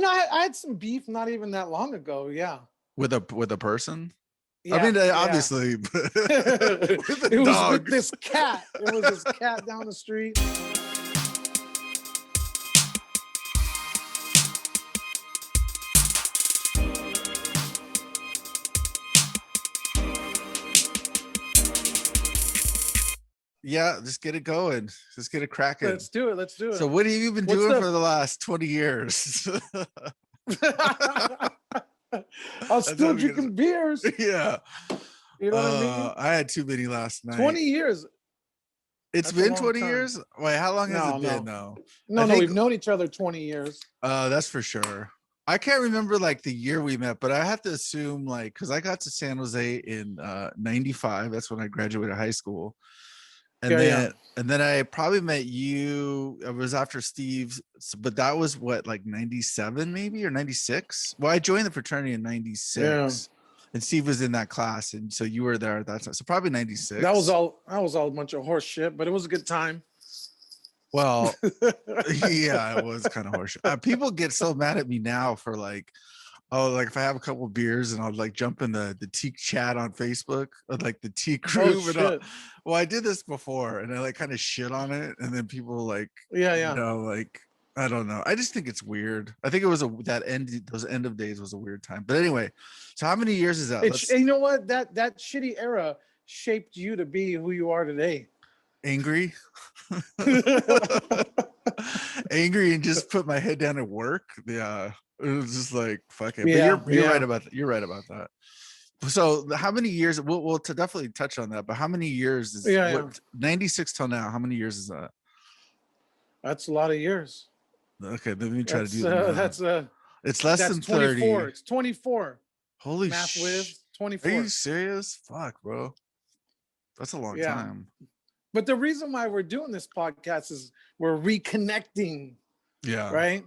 I had some beef not even that long ago. Yeah. With a person? I Yeah. mean, Yeah. obviously, with It a was with dog. this cat. It was this cat down the street. Yeah, just get it going. Just get it cracking. Let's do it. Let's do So it. what have you been What's doing the for the last 20 years? I was That's still what I'm gonna drinking beers. say. Yeah. You know what I mean? I had too many last night. 20 years. It's That's a been long 20 time. years? Wait, how long has No, it been no. though? No, I no, think we've known each other 20 years. that's for sure. I can't remember like the year we met, but I have to assume like because I got to San Jose in 95. That's when I graduated high school. And Yeah, yeah. then I probably met you. It was after Steve's, but that was what, like 97 maybe, or 96. Well, I joined the fraternity in 96. Yeah. And Steve was in that class, and so you were there at that time. So probably 96. That was all a bunch of horse shit, but it was a good time. Well, yeah, it was kind of horseshit. People get so mad at me now for like, oh, like if I have a couple of beers and I'll like jump in the teak chat on Facebook, or like the teak Oh group. shit. Well, I did this before and I like kind of shit on it. And then people like, Yeah, you yeah. know, like, I don't know. I just think it's weird. I think it was those end of days was a weird time. But anyway, so how many years is that? You know what? That shitty era shaped you to be who you are today. Angry. Angry and just put my head down at work. Yeah. It was just like fuck it. Yeah, But you're yeah. right about that. You're right about that. So how many years? We'll to definitely touch on that. But how many years is Yeah. 96 till now? How many years is that? That's a lot of years. Okay, let me try to do that. It's less than 24. 30. It's 24. Holy Math with 24. Are you serious? Fuck, bro. That's a long time. But the reason why we're doing this podcast is we're reconnecting. Yeah. Right.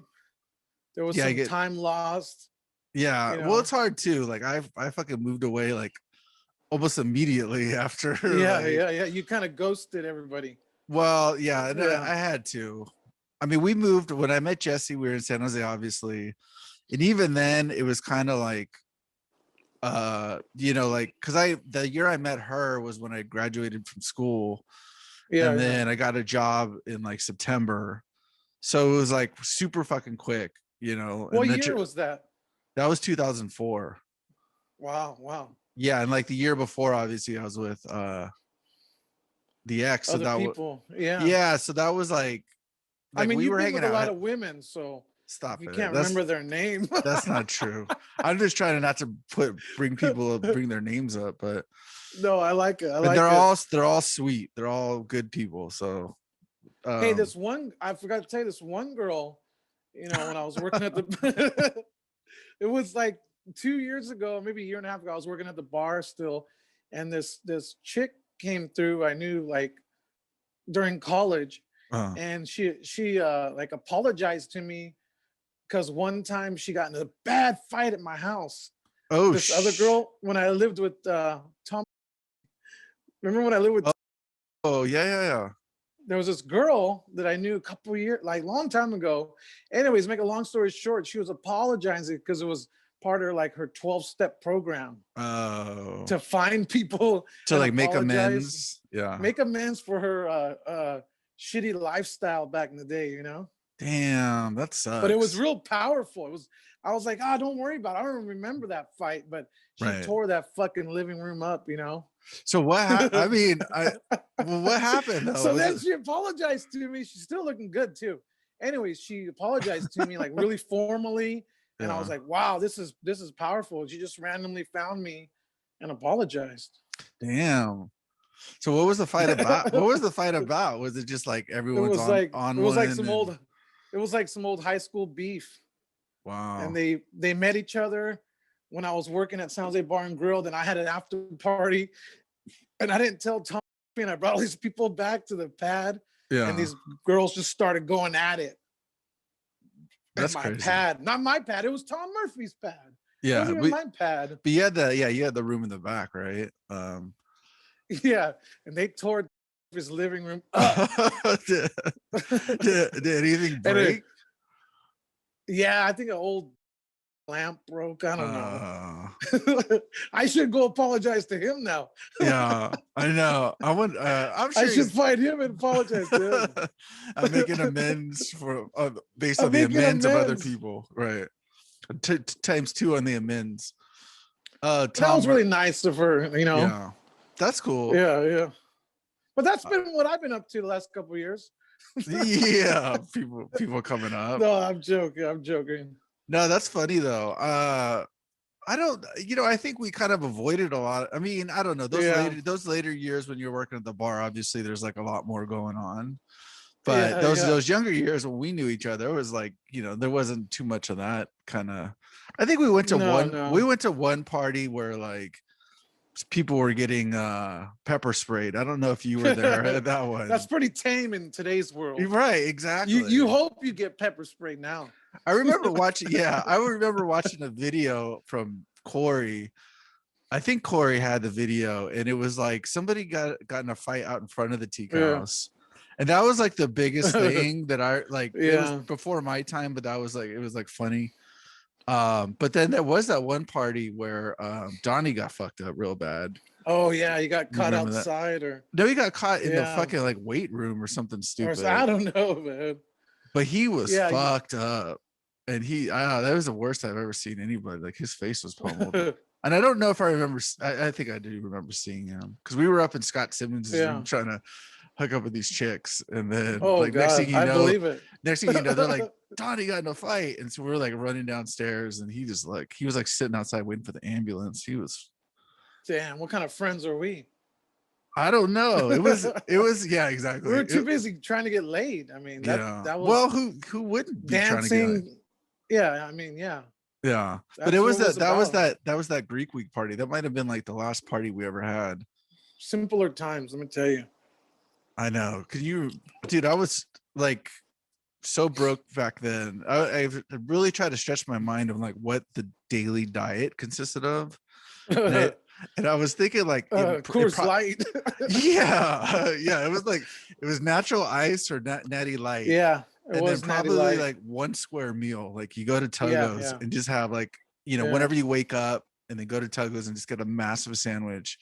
There was some time lost. Yeah. You know? Well, it's hard too. Like I fucking moved away like almost immediately after. Yeah, like, yeah. You kind of ghosted everybody. Well, yeah, I had to. I mean, we moved when I met Jesse. We were in San Jose, obviously, and even then, it was kind of like, you know, like because the year I met her was when I graduated from school, and then I got a job in like September, so it was like super fucking quick, you know. What year was that? That was 2004. Wow. Yeah, and like the year before, obviously, I was with the ex. So that people. Yeah, so that was like I mean, we were hanging with out. A lot of women, so stop you it. Can't remember their name. That's not true. I'm just trying not to bring their names up, but no, I like it. They're all sweet. They're all good people. So hey, this one I forgot to tell you, this one girl, you know, when I was working at the it was like 2 years ago, maybe a year and a half ago, I was working at the bar still, and this chick came through. I knew like during college, and she like apologized to me because one time she got in a bad fight at my house. Oh, this other girl when I lived with Tom. Remember when I lived with? Oh yeah. There was this girl that I knew a couple of years, like long time ago. Anyways, make a long story short, she was apologizing because it was part of like her 12-step program. Oh. To find people to like make amends. Yeah. Make amends for her shitty lifestyle back in the day, you know? Damn, that sucks. But it was real powerful. I was like, don't worry about it. I don't remember that fight, but she tore that fucking living room up, you know? So what I mean, what happened though? So then she apologized to me. She's still looking good too. Anyways, she apologized to me like really formally. And I was like, wow, this is powerful. She just randomly found me and apologized. Damn. So what was the fight about? Was it just like everyone's on it was like some old high school beef. Wow. And they met each other when I was working at San Jose Bar and Grill. Then I had an after party, and I didn't tell Tom. And I brought all these people back to the pad. Yeah. And these girls just started going at it. That's my crazy. Pad, not my pad. It was Tom Murphy's pad. Yeah, it wasn't even my pad. But you had the room in the back, right? Yeah, and they tore his living room up. did anything break? Yeah, I think an old lamp broke. I don't know. Uh, I should go apologize to him now. yeah, I know. I'm I sure should he's find him and apologize to I'm making him. amends for based I'm on the making amends of other amends. people, right? Times two on the amends. But that was Tom, really nice of her, you know. yeah, that's cool. Yeah, yeah. But that's Uh, been what I've been up to the last couple of years. yeah, people coming up. No, I'm joking. I'm joking. No, that's funny though. I don't, I think we kind of avoided a lot. I mean, I don't know, Yeah, those later years when you're working at the bar, obviously there's like a lot more going on. But yeah, those yeah. those younger years when we knew each other, it was like, there wasn't too much of that kind of. I think No, we no. went to one party where like people were getting pepper sprayed. I don't know if you were there at that That's one. pretty tame in today's world. Right, You exactly. hope you get pepper spray now. I remember watching, yeah, I remember watching a video from Corey. I think Corey had the video, and it was like somebody got in a fight out in front of the teak Yeah. house. And that was like the biggest thing that I like. It was Yeah. before my time, but that was like, it was like funny. But then there was that one party where Donnie got fucked up real bad. Oh yeah, you got You caught remember that? outside or No, he got caught in the yeah. fucking like weight room or something Or stupid. I don't know, man. But he was Yeah. fucked up. And that was the worst I've ever seen anybody. Like his face was pummeled. And I don't know if I remember. I think I do remember seeing him because we were up in Scott Simmons' room Yeah. trying to hook up with these chicks, and then Oh like next thing God, you I know, believe it. they're like, Donnie got in a fight, and so we're like running downstairs, and he was like sitting outside waiting for the ambulance. He was, Damn, what kind of friends are we? I don't know. It was yeah, We exactly. were too busy trying to get laid. I mean, Yeah. that was Well, who wouldn't be trying to get it? dancing. Yeah, I mean, yeah. Yeah, but it That's was what it was about. that was that Greek week party. That might have been like the last party we ever had. Simpler times, let me tell you. I know. Cause dude, I was like so broke back then. I really tried to stretch my mind on like what the daily diet consisted of. And I was thinking like, Coors Light. yeah. It was like, it was natural ice or natty light. Yeah, it And then was Natty probably Light. like one square meal. Like you go to Yeah, Togo's yeah, and just have like, yeah. whenever you wake up and then go to Togo's and just get a massive sandwich.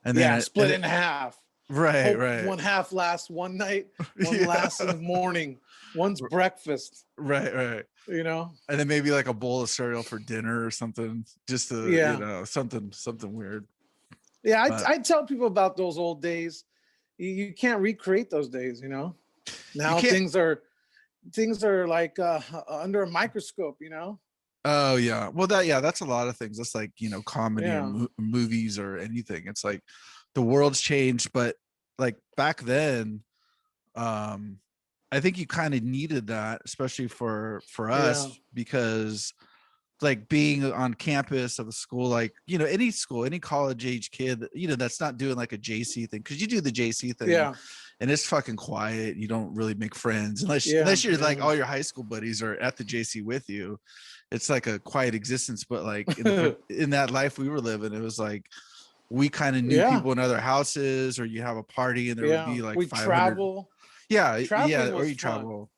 And Yeah, then, split in half. right, Hope right. one half lasts one night, one Yeah. lasts in the morning. One's breakfast, Right. you know? And then maybe like a bowl of cereal for dinner or something, just to, Yeah. something weird. Yeah, But I tell people about those old days. You can't recreate those days, you know? you Now can't. things are like under a microscope, you know? Oh yeah. Well, that's a lot of things. That's like, comedy or Yeah. movies or anything. It's like the world's changed, but like back then, um, I think you kind of needed that, especially for Yeah. us, because like being on campus of a school, like any school, any college age kid, that's not doing like a JC thing, because you do the JC thing Yeah. and it's fucking quiet. You don't really make friends Yeah. unless you're like Yeah. all your high school buddies are at the JC with you. It's like a quiet existence. But like in that life we were living, it was like we kind of knew Yeah. people in other houses, or you have a party and there would Yeah. be like We 500. travel. Yeah, Traveling or was you fun. travel.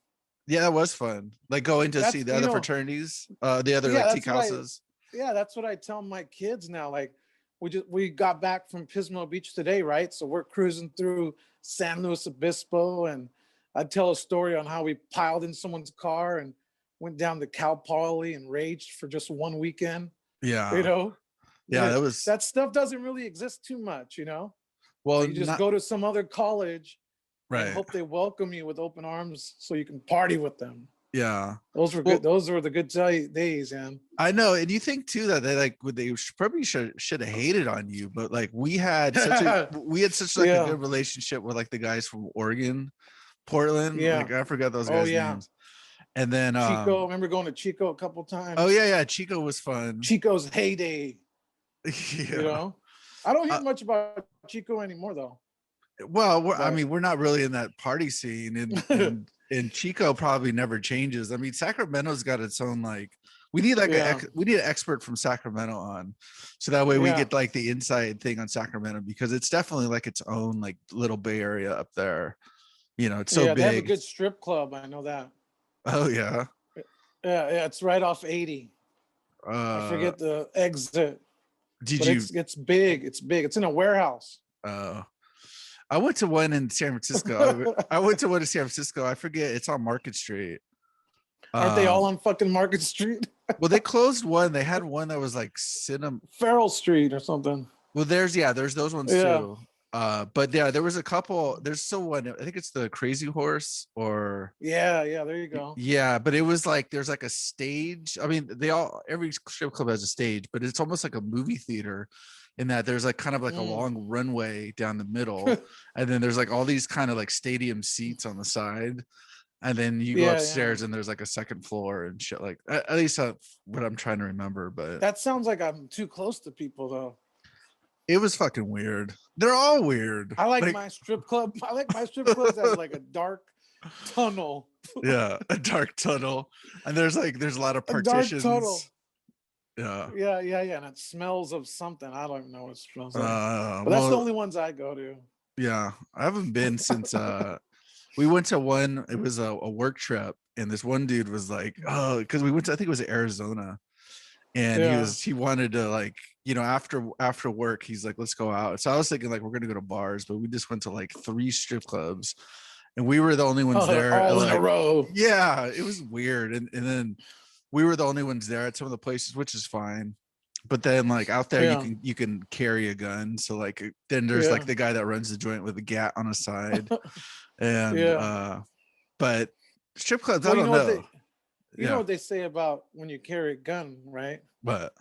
Yeah, that was fun. Like going to see That's the other fraternities, the other yeah, like teak that's what I houses. yeah, that's what I tell my kids now. Like we got back from Pismo Beach today, right? So we're cruising through San Luis Obispo, and I tell a story on how we piled in someone's car and went down to Cal Poly and raged for just one weekend. You Yeah, know, yeah, that was that stuff doesn't really exist too much. You know, well, you just not go to some other college and right. hope they welcome you with open arms so you can party with them. Yeah, Those were good. well, Those were the good days, man. I know, and you think too that they like probably should have hated on you, but like we had such like a Yeah, good relationship with like the guys from Oregon, Portland. yeah. Like I forgot those Oh guys' yeah. names. And then Chico. Remember going to Chico a couple oh times? yeah, Chico was fun. Chico's heyday. You Yeah. know, I don't hear Uh, much about Chico anymore though. well, I But mean, we're not really in that party scene, and Chico probably never changes. I mean, Sacramento's got its own like. We need like yeah, we need an expert from Sacramento on, so that way we yeah, get like the inside thing on Sacramento, because it's definitely like its own like little Bay Area up there. It's so yeah. They have a big. good strip club. I know that. Oh yeah. Yeah, it's right off 80. I Uh, forget the exit, did but you? it's big. It's big. It's in a warehouse. Uh, I went to one in San Francisco. I went to one in San Francisco. I forget. It's on Market Street. Aren't they all Um, on fucking Market Street? well, they closed one. They had one that was like cinema. Farrell Street or something. Well, there's those ones Yeah. too. But yeah, there was a couple. There's still one. I think it's the Crazy Horse or Yeah. There you go. yeah, but it was like there's like a stage. I mean, every strip club has a stage, but it's almost like a movie theater in that there's like kind of like a long runway down the middle, and then there's like all these kind of like stadium seats on the side, and then you go Yeah. upstairs and there's like a second floor and shit. Like at least what I'm trying to remember, but That sounds like I'm too close to people though. it was fucking weird. They're all weird. I like Like my strip club. I like my strip clubs that have like a dark tunnel. yeah, a dark tunnel, and there's a lot of A dark tunnel. partitions. Yeah. Yeah. And it smells of something. I don't even know what it smells like. But that's the Well, only ones I go to. yeah, I haven't been since we went to one. It was a work trip, and this one dude was like, oh, because we went to, I think it was Arizona, and Yeah. he wanted to like, after work, he's like, let's go out. So I was thinking like we're gonna go to bars, but we just went to like 3 strip clubs, and we were the only ones there. All in Like, a row. yeah, it was weird, and then we were the only ones there at some of the places, which is fine. But then like out there you can carry a gun, so like then there's like the guy that runs the joint with a gat on his side, and but strip clubs, I don't know. You know what they say about when you carry a gun, right? But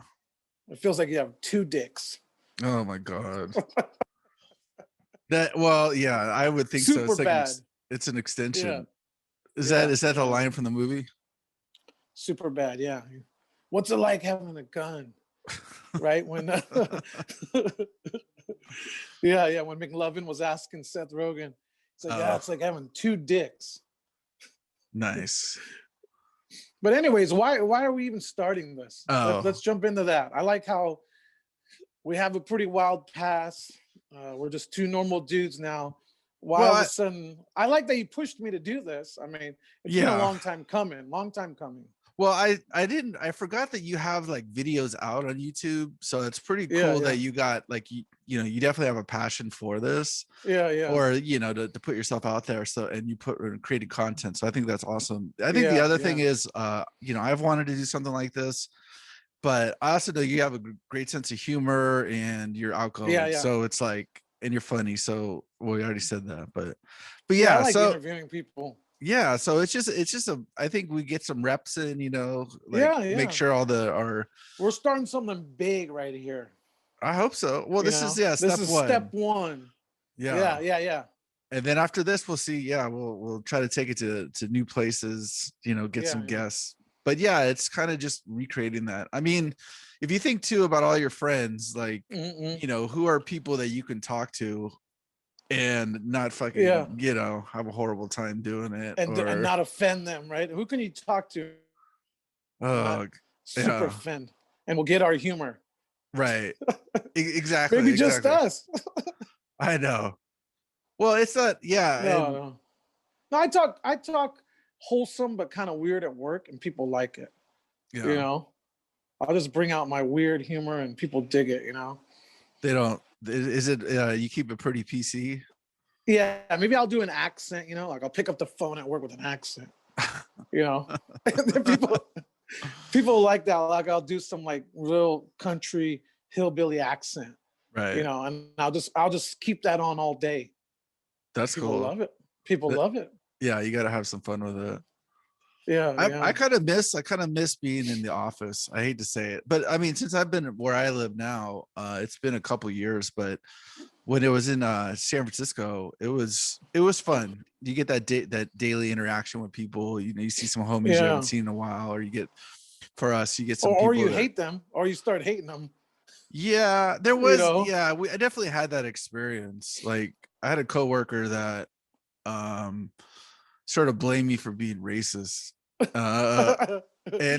it feels like you have 2 dicks. Oh my god. Well, yeah, I would think Super so. It's like bad. It's an extension. Yeah. Is that the line from the movie? Super bad, yeah. What's it like having a gun? Right? When yeah, when McLovin was asking Seth Rogen, it's like, yeah, it's like having 2 dicks. Nice. But anyways, why are we even starting this? Oh. Let's jump into that. I like how we have a pretty wild past. We're just 2 normal dudes now. Why all of a sudden? I like that you pushed me to do this. I mean, it's been a long time coming. Well, I forgot that you have like videos out on YouTube, so it's pretty cool that you got like you definitely have a passion for this. Yeah. Or to put yourself out there, so and you created content. So I think that's awesome. I think the other thing is I've wanted to do something like this, but I also know you have a great sense of humor and you're outgoing. Yeah. So it's like, and you're funny. So we already said that, but I like interviewing people. Yeah, so it's just I think we get some reps in, make sure we're starting something big right here. I hope so. Well, this is step one. Yeah. And then after this, we'll see. Yeah, we'll try to take it to new places, get some guests. But yeah, it's kind of just recreating that. I mean, if you think too about all your friends, like, who are people that you can talk to and not fucking have a horrible time doing it and not offend them, right? Who can you talk to super offend, and we'll get our humor, right? Exactly. Maybe just us. I know. Well, it's not. No, I talk wholesome but kind of weird at work, and people like it. I'll just bring out my weird humor and people dig it. They don't. Is it you keep it pretty PC? Yeah, maybe I'll do an accent, like I'll pick up the phone at work with an accent. People like that. Like I'll do some like real country hillbilly accent. Right. And I'll just keep that on all day. That's People cool. Love it. People love it. Yeah, you gotta have some fun with it. Yeah. I kind of miss being in the office. I hate to say it, but I mean, since I've been where I live now, it's been a couple years. But when it was in San Francisco, it was fun. You get that daily interaction with people. You see some homies you haven't seen in a while, or you get some or you hate them, or you start hating them. Yeah, there was. I definitely had that experience. Like I had a coworker that sort of blame me for being racist. And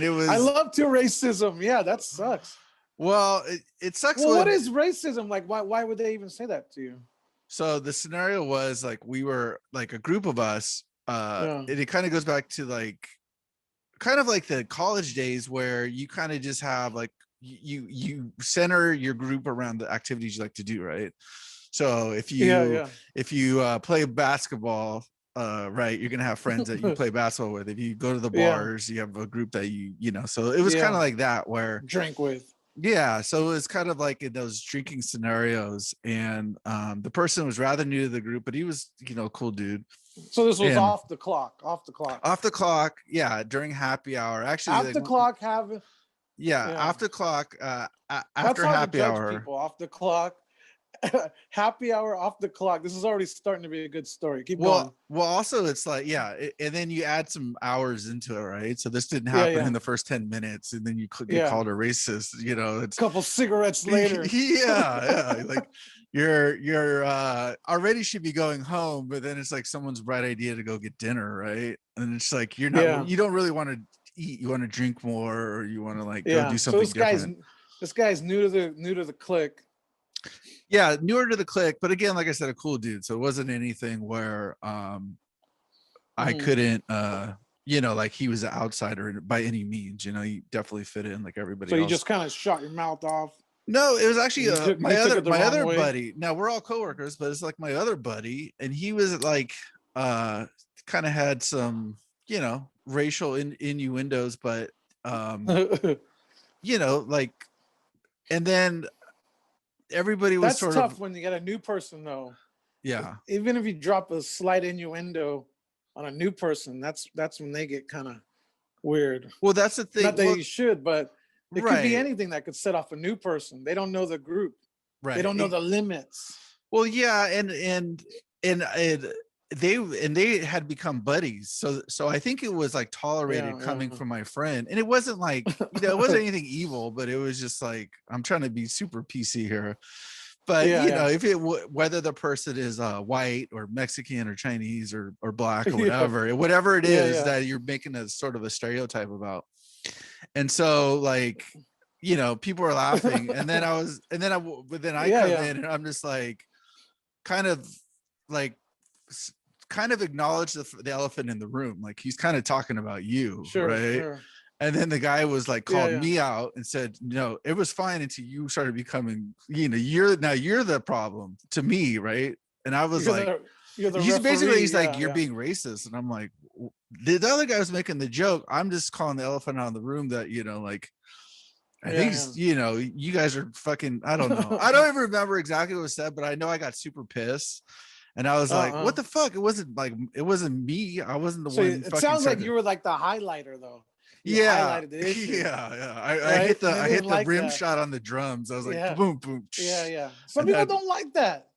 it was, I love to racism. Yeah, that sucks. Well, it sucks. Well, what is racism? Like, why would they even say that to you? So the scenario was like, we were like a group of us, and it kind of goes back to like kind of like the college days where you kind of just have like you center your group around the activities you like to do, right? So Yeah. if you play basketball, right, you're gonna have friends that you play basketball with. If you go to the Yeah. bars, you have a group that you know. So it was kind Yeah. of like that where Drink with. yeah, so it's kind of like in those drinking scenarios, and the person was rather new to the group, but he was, you know, a cool dude. So this was And off the clock. Off the clock. off the clock, yeah, during happy hour. Actually, Off like, the clock. Have yeah, yeah. after clock, That's after hard to happy judge hour. people off the clock. Happy hour off the clock. This is already starting to be a good story. Keep going. Well, also it's like, yeah, and then you add some hours into it, right? So this didn't Yeah, happen yeah, in the first 10 minutes, and then you could get yeah. called a racist, you know. It's Couple cigarettes later. yeah, like you're already should be going home, but then it's like someone's bright idea to go get dinner, right? And it's like Yeah, you don't really want to eat, you want to drink more, or you want to like go yeah. do So something different. this guy's new to the clique. Yeah, newer to the clique, but again, like I said, a cool dude. So it wasn't anything where I Mhm. couldn't you know, like he was an outsider by any means. You know, he definitely fit in like everybody So you else. just kind of shut your mouth off. No, it was actually You took it the my wrong other way. buddy. Now we're all coworkers, but it's like my other buddy, and he was like kind of had some, you know, racial innuendos, but you know, like, and then everybody was That's sort of, tough when you get a new person, though. yeah. Even if you drop a slight innuendo on a new person, that's when they get kind of weird. Well, that's the thing. Not that Well, you should, but it could be right, anything that could set off a new person. They don't know the group. They right. don't know the limits. Well, yeah, and they had become buddies. So I think it was like tolerated coming Yeah, from my friend. And it wasn't like, you know, it yeah. wasn't anything evil, but it was just like, I'm trying to be super PC here. But Yeah, you know, yeah. if it whether the person is white or Mexican or Chinese or black or Yeah, whatever it yeah, is yeah. that you're making a sort of a stereotype about. And so like, you know, people are laughing, and then but then I Yeah, come yeah. in and I'm just like, kind of like kind of acknowledge the elephant in the room, like he's kind of talking about you, Sure, right? sure. And then the guy was like, Yeah, called yeah. me out and said, no, it was fine until you started becoming, you know, you're the problem to me, right? And I was You're like, the you're the he's basically, referee. he's like, Yeah, you're yeah. being racist. And I'm like, the other guy was making the joke, I'm just calling the elephant out of the room that, you know, like, I think, Yeah, you know, you guys are fucking, I don't know. I yeah. don't even remember exactly what was said, but I know I got super pissed. And I was like, what Uh-uh. the fuck? It wasn't like, it wasn't me. I wasn't the So one it fucking sounds like started. you were like the highlighter though. You Yeah. highlighted the issue, Yeah. right? And they I didn't hit the like rim that. shot on the drums. I was like, Yeah, boom, boom. yeah, yeah. Some And people then don't like that.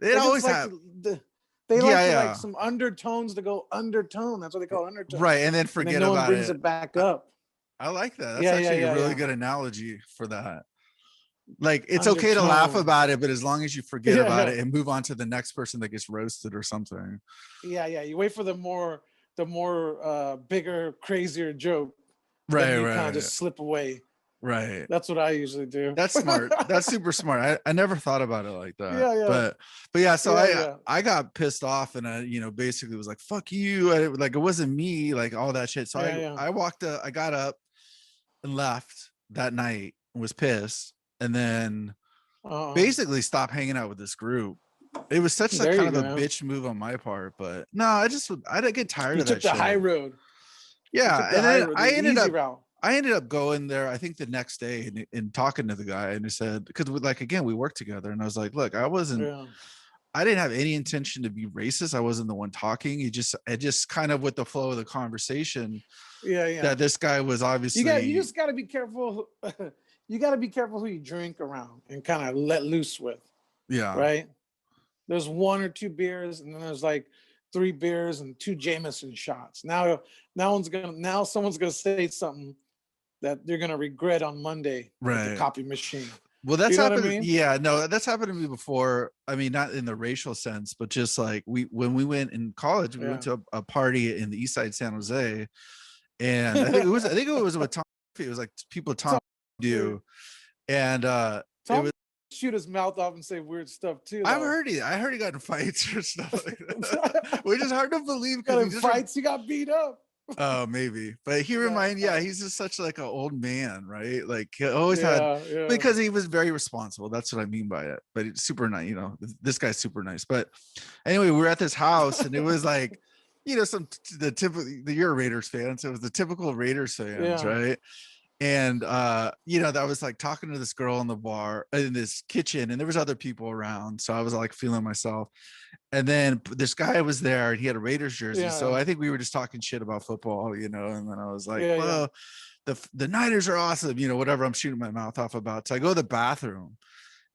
it They just always like have. they Yeah. like Yeah. some undertones to go undertone. That's what they call Right. undertones. And then And then forget no one about brings it. it back I, up. I like that. That's Yeah, yeah, actually a yeah, really yeah. good analogy for that. Like, it's okay to laugh Undertone. about it, but as long as you forget Yeah, about yeah. it and move on to the next person that gets roasted or something. Yeah, yeah. You wait for the more bigger, crazier joke. Then Right. you kind of Right. just slip away. Right. That's what I usually do. That's smart. That's super smart. I never thought about it like that. Yeah, yeah. But yeah, so Yeah, yeah. I got pissed off, and I, you know, basically was like, fuck you. Like, it wasn't me, like all that shit. So Yeah, yeah. I got up and left that night and was pissed, and then Uh, basically stopped hanging out with this group. It was such a there kind you of a go. bitch move on my part, but no, I didn't get tired You of took that the high shit. road. You took Yeah, the and high then road, the easy route. I ended up going there, I think the next day, and talking to the guy, and he said, because like, again, we worked together, and I was like, look, Yeah. I didn't have any intention to be racist. I wasn't the one talking. I just kind of with the flow of the conversation Yeah, yeah. that this guy was You obviously, just got to be careful. You got to be careful who you drink around and kind of let loose with, yeah, right? There's one or two beers, and then there's like three beers and two Jameson shots. Now someone's gonna say something that they're gonna regret on Monday at the right. copy machine. Well, You that's know what I happened. mean? Yeah, no, that's happened to me before. I mean, not in the racial sense, but just like when we went in college, we went Yeah. to a party in the East Side San Jose, and I think it was with Tom. It was like people Tom Tom, do, and it Tom was. shoot his mouth off and say weird stuff too, I've though. heard it. I heard he got in fights or stuff like that, which is hard to believe Got because in fights, he got beat up. Oh, maybe, but he reminded, yeah, he's just such like an old man, right? Like he always had, Yeah. because he was very responsible. That's what I mean by it. But it's super nice, you know. This guy's super nice. But anyway, we were at this house, and it was like, you know, the typical, you're a Raiders fan, so it was the typical Raiders fans, Yeah. right? And you know, that was like talking to this girl in the bar in this kitchen, and there was other people around, so I was like feeling myself. And then this guy was there, and he had a Raiders jersey, so Yeah. I think we were just talking shit about football, you know. And then I was like, Yeah. well, the Niners are awesome, you know, whatever I'm shooting my mouth off about. So I go to the bathroom,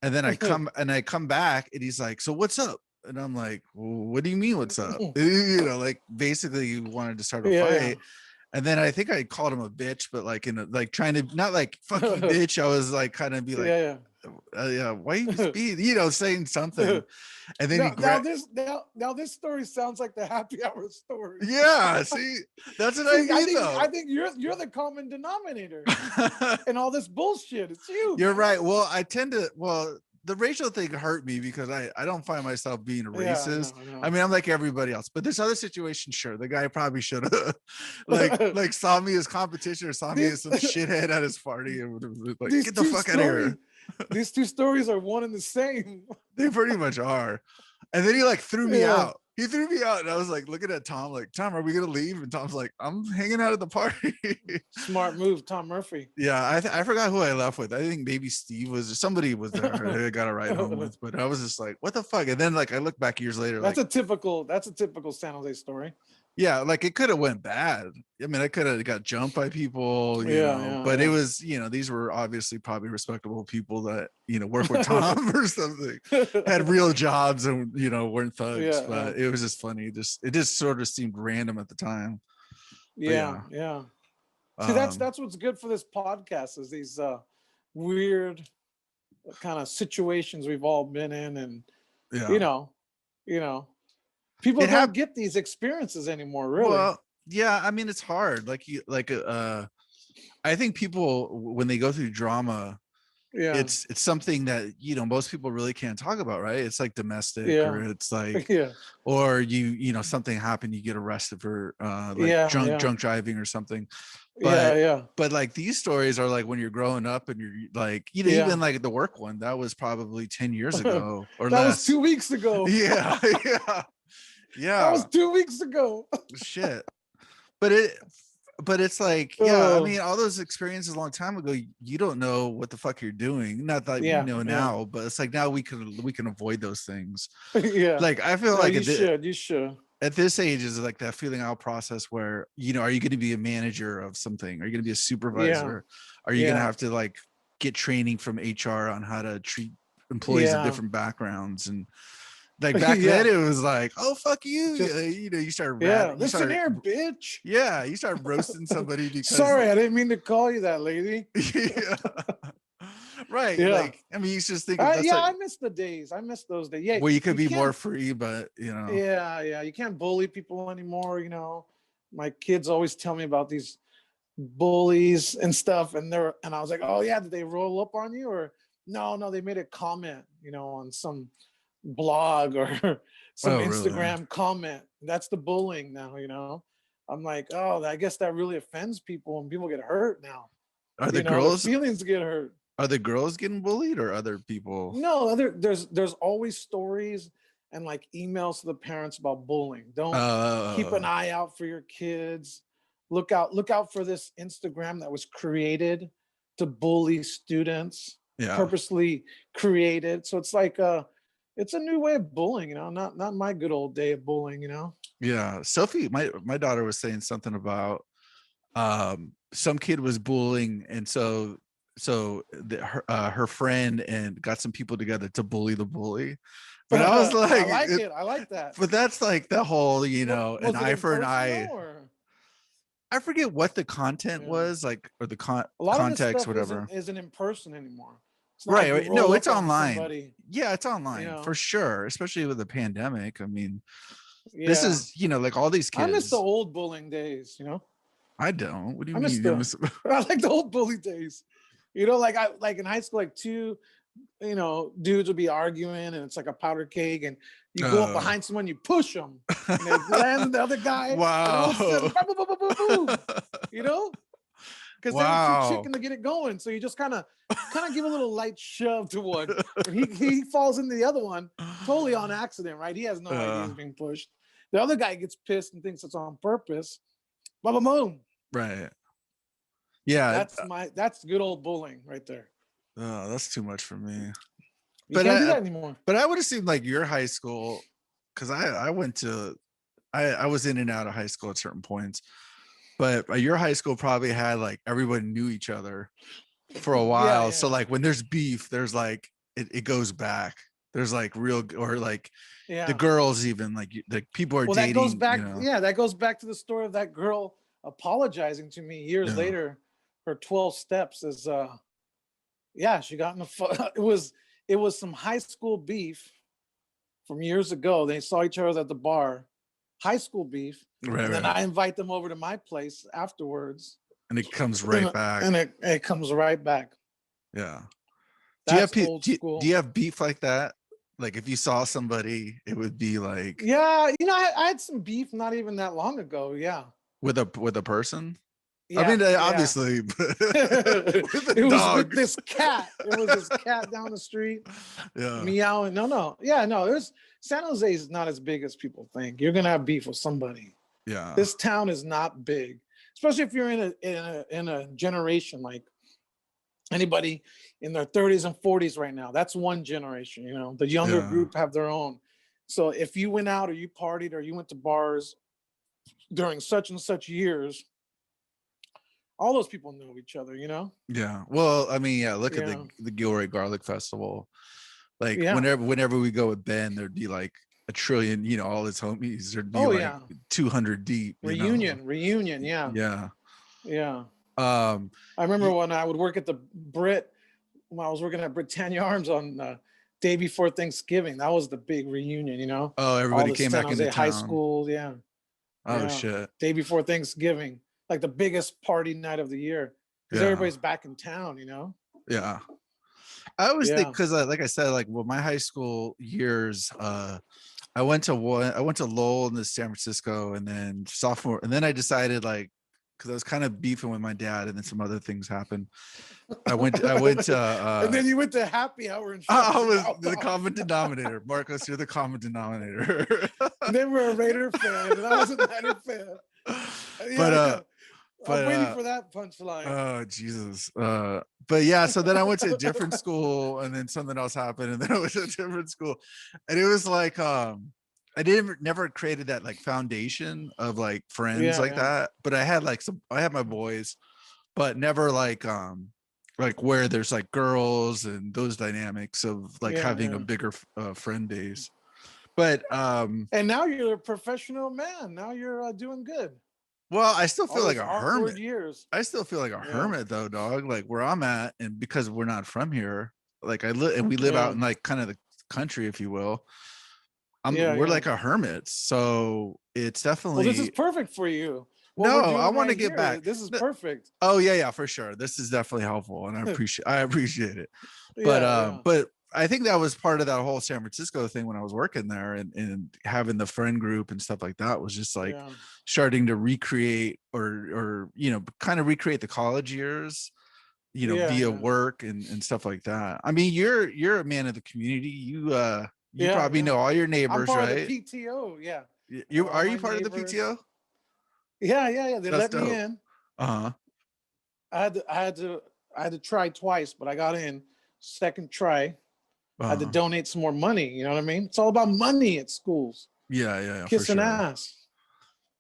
and then I come back, and he's like, so what's up? And I'm like, well, what do you mean what's up? You know, like basically you wanted to start a Yeah. fight. And then I think I called him a bitch, but like in a, like trying to, not like fuck you bitch, I was like kind of be like, Yeah. yeah, why you speed, you know, saying something. And then he Now grabbed, this story sounds like the happy hour story. yeah, see, that's what I See, mean though. I think you're the common denominator and all this bullshit. It's you, You're man. right. Well, I tend to, well, the racial thing hurt me because I don't find myself being a Yeah, racist. I know. I mean, I'm like everybody else, but this other situation, sure, the guy probably should have like saw me as competition, or saw me these as some shithead at his party, and would have been like, these get the two fuck out of stories, here. these two stories are one and the same. They pretty much are. And then he like threw me Yeah. out. He threw me out, and I was like looking at Tom, like, Tom, are we gonna leave? And Tom's like, I'm hanging out at the party. Smart move, Tom Murphy. Yeah, I forgot who I left with. I think maybe Steve was, somebody was there that I got a ride home with, but I was just like, what the fuck? And then like I look back years later, like, That's a typical San Jose story. yeah, like it could have went bad. I mean, I could have got jumped by people, you know, but it was, you know, these were obviously probably respectable people that, you know, work with Tom or something, had real jobs, and, you know, weren't thugs. But it was just funny. Just, it just sort of seemed random at the time. But Yeah. See, um, that's what's good for this podcast is these weird kind of situations we've all been in, and yeah, you know, you know, people it don't happened. get these experiences anymore, really. Well, yeah, I mean, it's hard. Like you, like I think people when they go through drama, Yeah. it's something that, you know, most people really can't talk about, right? It's like domestic, or Yeah. it's like, Yeah. or you know, something happened, you get arrested for like drunk driving or something. But Yeah. like these stories are like when you're growing up, and you're like, you know, Yeah. even like the work one, that was probably 10 years That ago or was less. 2 weeks ago. Yeah. That was Yeah. 2 weeks ago. Shit. But it's like, yeah, I mean, all those experiences a long time ago, you don't know what the fuck you're doing. Not that we know now, but it's like now we can avoid those things. Yeah. Like I feel No, like you should. at this age is like that feeling out process where, you know, are you going to be a manager of something? Are you going to be a supervisor? Are you going to have to like get training from HR on how to treat employees of different backgrounds? And like back then it was like, oh fuck you. You know, you start listen here, bitch. Yeah, you start roasting somebody because sorry, I didn't mean to call you that, lady. Yeah. Right. Yeah. Like, I mean, you just think I miss the days. I miss those days. Yeah. Well, you could be more free, but you know. Yeah. You can't bully people anymore. You know, my kids always tell me about these bullies and stuff, and I was like, oh yeah, did they roll up on you? Or no, they made a comment, you know, on some blog or some Instagram really? Comment. That's the bullying now, you know. I'm like, oh, I guess that really offends people, and people get hurt now. Are the girls feelings get hurt? Are the girls getting bullied, or other people? No, there's always stories and like emails to the parents about bullying. Don't keep an eye out for your kids. Look out for this Instagram that was created to bully students. Yeah. Purposely created. So it's like it's a new way of bullying, you know, not my good old day of bullying, you know. Yeah. Sophie, my daughter was saying something about some kid was bullying, and so her friend and got some people together to bully the bully. But I was like, I like that. But that's like the whole, you know, an eye for an eye. I forget what the content was, like, or the context, whatever. Isn't in person anymore. Right. Like no, it's online. Yeah, it's online, you know? For sure. Especially with the pandemic. I mean, this is, you know, like all these kids. I miss the old bullying days, you know. I don't. What do you mean? I like the old bully days. You know, like in high school, like two, you know, dudes would be arguing, and it's like a powder keg, and You go up behind someone, you push them, and it lands on the other guy. Wow. And all of a sudden, boom, boom, boom, boom, boom, you know, because they were too chicken to get it going. So you just kind of give a little light shove to one, and he falls into the other one totally on accident, right? He has no idea he's being pushed. The other guy gets pissed and thinks it's on purpose. Boom, boom, boom. Right. Yeah. That's good old bullying right there. Oh, that's too much for me. You can't do that anymore. But I would assume like your high school, because I went to, I was in and out of high school at certain points, but your high school probably had like everyone knew each other for a while. Yeah. So like when there's beef, there's like it goes back. There's like real, or like the girls even like people are dating. That goes back. Yeah, that goes back to the story of that girl apologizing to me years later. Her 12 steps is she got in it was some high school beef from years ago. They saw each other at the bar, high school beef. Right, and then I invite them over to my place afterwards. And it comes right back. And it comes right back. Yeah. That's do you have beef like that? Like if you saw somebody, it would be like. Yeah, I had some beef not even that long ago. Yeah. With a person? Yeah, I mean, obviously, it was with this cat. It was this cat down the street, meowing. No. There's San Jose is not as big as people think. You're gonna have beef with somebody. Yeah, this town is not big, especially if you're in a generation like anybody in their 30s and 40s right now. That's one generation. The younger group have their own. So if you went out or you partied or you went to bars during such and such years, all those people know each other, Yeah. Well, I mean, look at the Gilroy Garlic Festival. Like whenever we go with Ben, there'd be like a trillion, all his homies. There'd be 200 deep. Reunion. Yeah. Yeah. I remember when I would work at the Brit, when I was working at Britannia Arms on day before Thanksgiving. That was the big reunion, Oh, everybody came back into town. High school, yeah. Oh shit. Day before Thanksgiving. Like the biggest party night of the year, because everybody's back in town, Yeah, I always think, because like I said, like my high school years, I went to Lowell in San Francisco, and then sophomore, and then I decided, like, because I was kind of beefing with my dad, and then some other things happened. I went to and then you went to happy hour and I was the common denominator. Marcos, you're the common denominator. And then we're a Raider fan, and I wasn't a Raider fan. I'm waiting for that punchline. Oh Jesus. But yeah, so then I went to a different school, and then something else happened, and then I went to a different school. And it was like I never created that like foundation of like friends that. But I had I had my boys, but never like where there's like girls and those dynamics of like having a bigger friend base. But and now you're a professional man. Now you're doing good. Well, I still feel like a hermit. Years. I still feel like a hermit though, dog. Like where I'm at, and because we're not from here, like we live out in like kind of the country, if you will. We're like a hermit, so it's definitely. Well, this is perfect for you. I want to get back. This is perfect. Oh yeah, for sure. This is definitely helpful, and I appreciate it. But I think that was part of that whole San Francisco thing when I was working there, and having the friend group and stuff like that was just like starting to recreate or kind of recreate the college years, via work and stuff like that. I mean, you're a man of the community. You probably know all your neighbors, right? Of the PTO, yeah. You part of the PTO? Yeah. They let me in. Uh-huh. I had to try twice, but I got in second try. I had to donate some more money. You know what I mean? It's all about money at schools. Yeah. Kissing ass.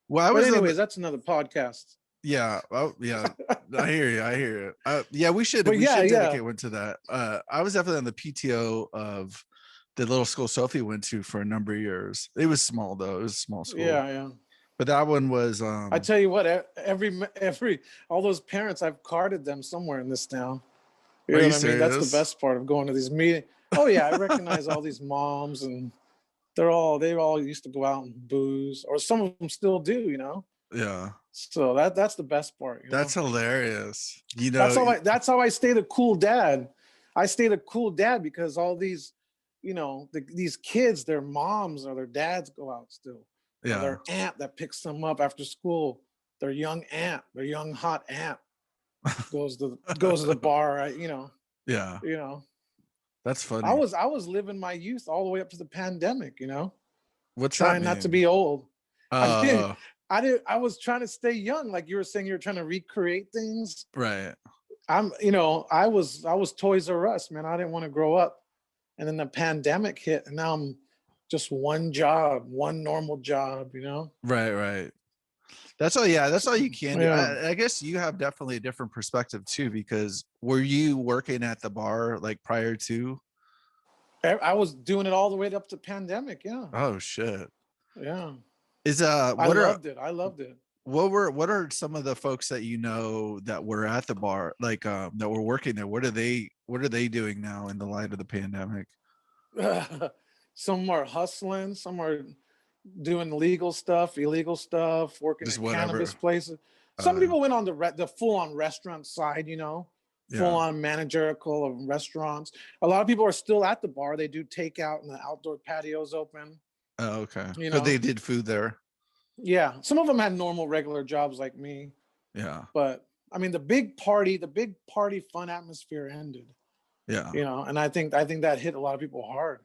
Well, anyways, that's another podcast. Yeah. Oh, yeah. I hear you. Yeah, we should dedicate one to that. I was definitely on the PTO of the little school Sophie went to for a number of years. It was small though. It was a small school. Yeah. But that one was. I tell you what, every all those parents, I've carded them somewhere in this town. You know what I mean? That's the best part of going to these meetings. Oh yeah, I recognize all these moms, and they all used to go out and booze, or some of them still do. Yeah. So that's the best part. That's hilarious. That's how I stayed a cool dad. I stayed a cool dad because all these these kids, their moms or their dads go out still, or Yeah. their aunt that picks them up after school, their young hot aunt goes to the bar, right? Yeah. you know That's I funny. was I was living my youth all the way up to the pandemic, What's that trying not to mean? be old. I did Uh, I was trying to stay young, like you were saying, you were trying to recreate things. right. I was Toys R Us, man. I didn't want to grow up. And then the pandemic hit, and now I'm just one job, one normal job. Right, right. That's all. Yeah, that's all you can do. Yeah. I guess you have definitely a different perspective too, because were you working at the bar like prior to? I was doing it all the way up to pandemic. Yeah. Oh shit. Yeah. Is I what are loved it. I loved it. what are some of the folks that you know that were at the bar, like that were working there? What are they doing now in the light of the pandemic? Some are hustling, some are doing legal stuff, illegal stuff, working Just at whatever. cannabis places. Some Uh, people went on the full on restaurant side, full yeah. on managerial of restaurants. A lot of people are still at the bar. They do takeout and the outdoor patios open. Oh, okay. You But they know, did food there. yeah. Some of them had normal, regular jobs like me, Yeah. but I mean, the big party fun atmosphere ended. Yeah. And I think that hit a lot of people hard.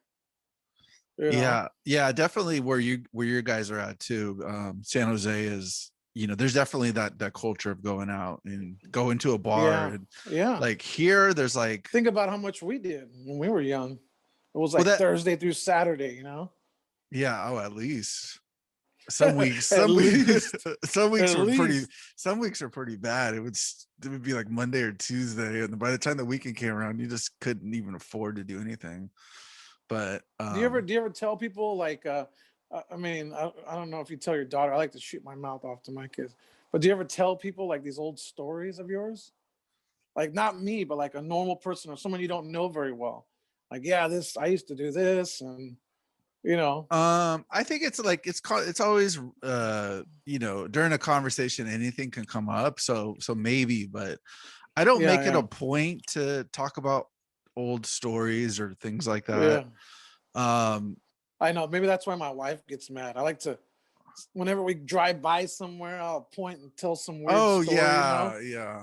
You know, Yeah, yeah, definitely where your guys are at too. San Jose is, there's definitely that culture of going out and going to a bar, yeah, and yeah. like here there's like, Think about how much we did when we were young. It was well, like that, Thursday through Saturday. yeah, oh, at least At some weeks least, some at weeks were pretty, least. some weeks are pretty bad. It would be like Monday or Tuesday, and by the time the weekend came around you just couldn't even afford to do anything. But Do you ever tell people like I mean I don't know if you tell your daughter. I like to shoot my mouth off to my kids, but do you ever tell people like these old stories of yours? Like not me, but like a normal person or someone you don't know very well. Like, yeah, this I used to do this, and you know, I think it's like it's always during a conversation anything can come up. So maybe, but I don't yeah, make it a yeah, point to talk about old stories or things like that. yeah. Um I know. Maybe that's why my wife gets mad. I like to, whenever we drive by somewhere, I'll point and tell some weird oh story. yeah, yeah.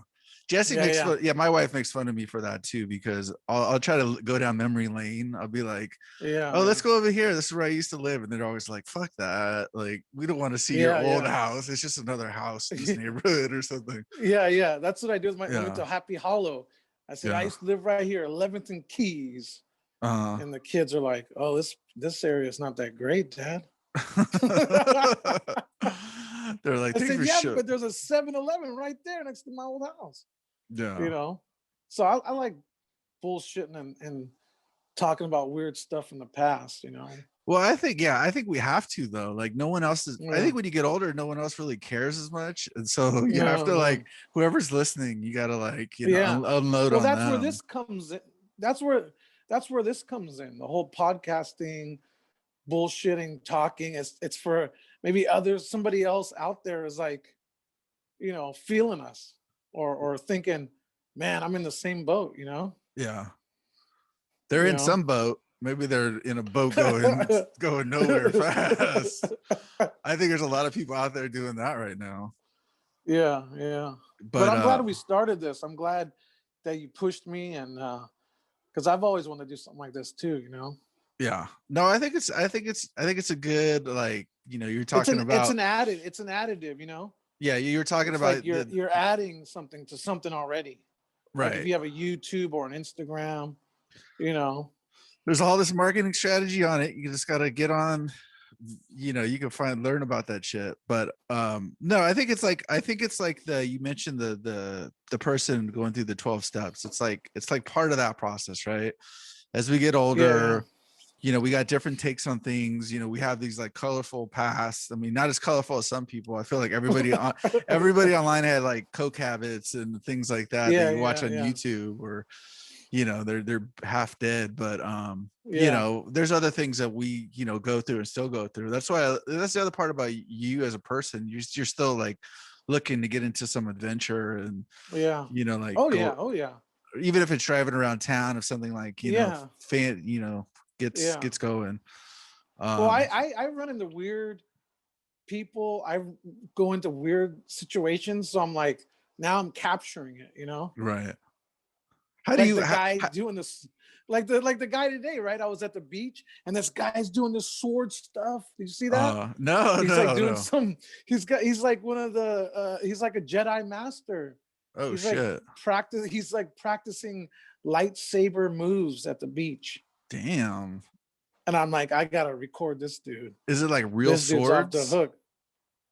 Jesse Yeah, makes yeah, fun, yeah, my wife makes fun of me for that too, because I'll try to go down memory lane. I'll be like, yeah, oh, yeah, let's go over here. This is where I used to live. And they're always like, fuck that. Like, we don't want to see your yeah, old yeah. house. It's just another house in this neighborhood or something. Yeah, yeah. That's what I do with when we went Yeah. to Happy Hollow. I said I Yeah. used to live right here, 11th and Keys, Uh and the kids are like, "Oh, this area is not that great, Dad." they're like, I thanks said, for "Yeah, shit. but there's a 7-Eleven right there next to my old house." You Yeah. know, so I like bullshitting and talking about weird stuff from the past. Well, I think, yeah, I think we have to though. Like no one else is, I Yeah. think when you get older, no one else really cares as much. And so you have No, to like, no. whoever's listening, you gotta like, Yeah. unload Well, on that's where them. this comes in. That's where this comes in. The whole podcasting, bullshitting, talking. It's for maybe others, somebody else out there is like, feeling us or thinking, man, I'm in the same boat. Yeah. They're You in know. some boat. Maybe they're in a boat going nowhere fast. I think there's a lot of people out there doing that right now. Yeah, yeah. But But I'm glad we started this. I'm glad that you pushed me, and because I've always wanted to do something like this too. yeah. No, I think it's a good, like, you're It's talking an it's about, an added it's an additive. yeah, you're talking It's like about you're the you're adding something to something already. Like if right. you have a YouTube or an Instagram, you know. There's all this marketing strategy on it. You just got to get on, you can learn about that shit. But no, I think it's like you mentioned the person going through the 12 steps. It's like part of that process, right? As we get Yeah, yeah. older, we got different takes on things. We have these like colorful pasts. I mean, not as colorful as some people. I feel like everybody online had like coke habits and things like that Yeah, you watch yeah, on yeah. YouTube, or they're half dead. But Yeah. there's other things that we go through and still go through. That's that's the other part about you as a person. You're still like looking to get into some adventure, and Yeah. like Oh go, yeah. Oh yeah. even if it's driving around town, if something like Yeah. fan gets going. Well, I run into weird people. I go into weird situations, so I'm like, now I'm capturing it, you know. Right. How do Like you the guy doing this, like the guy today, right? I was at the beach and this guy's doing this sword stuff. Did you see that? no, He's like no, doing no. some. He's like one of the. He's like a Jedi master. Oh He's like shit. He's like practicing lightsaber moves at the beach. Damn. And I'm like, I gotta record this dude. Is it like real This dude's off the swords? hook.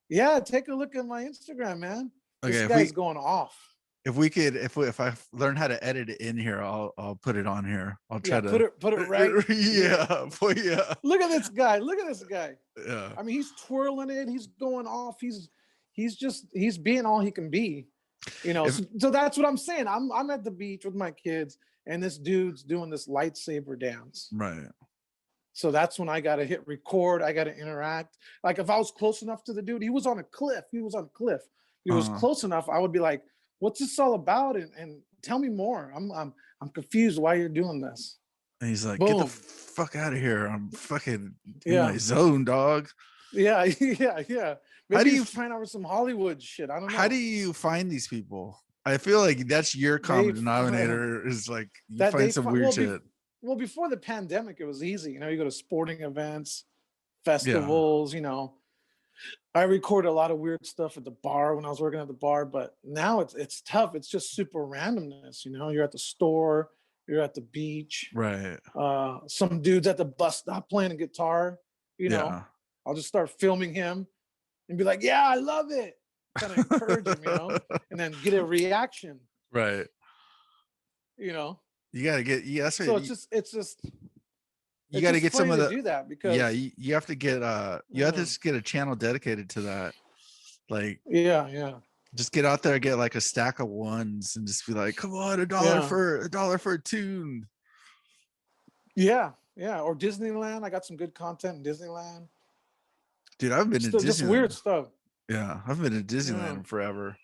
Yeah, take a look at my Instagram, man. This Okay, guy's going off. if I learn how to edit it in here, I'll put it on here. I'll try Yeah, to put it right here. yeah. Look at this guy. Look at this guy. Yeah. I mean, he's twirling it. He's going off. He's being all he can be. You know, so that's what I'm saying. I'm at the beach with my kids, and this dude's doing this lightsaber dance. Right. So that's when I got to hit record. I got to interact. Like if I was close enough to the dude, he was on a cliff. He was close enough. I would be like, "What's this all about?" And tell me more. I'm confused why you're doing this. And he's like, Boom. "Get the fuck out of here! I'm fucking in Yeah. my zone, dog." Yeah, yeah. Maybe How do he's you trying out some Hollywood shit? I don't know. How do you find these people? I feel like that's your common denominator is like you find some weird shit. Well, before the pandemic, it was easy. You know, you go to sporting events, festivals. You know, I recorded a lot of weird stuff at the bar when I was working at the bar. But now it's tough. It's just super randomness. You know, you're at the store, you're at the beach. Right. Some dude's at the bus stop playing a guitar. You know, I'll just start filming him and be like, "Yeah, I love it." Kind of encourage him, you know, and then get a reaction. Right. You know. You gotta get So it's just you got to get some of the do that because you have to get you have to just get a channel dedicated to that. Like just get out there, get like a stack of ones, and just be like, "Come on, $1 for a tune." Yeah, or Disneyland. I got some good content in Disneyland. Dude, I've been to Disneyland. Just weird stuff. Yeah, I've been to Disneyland forever.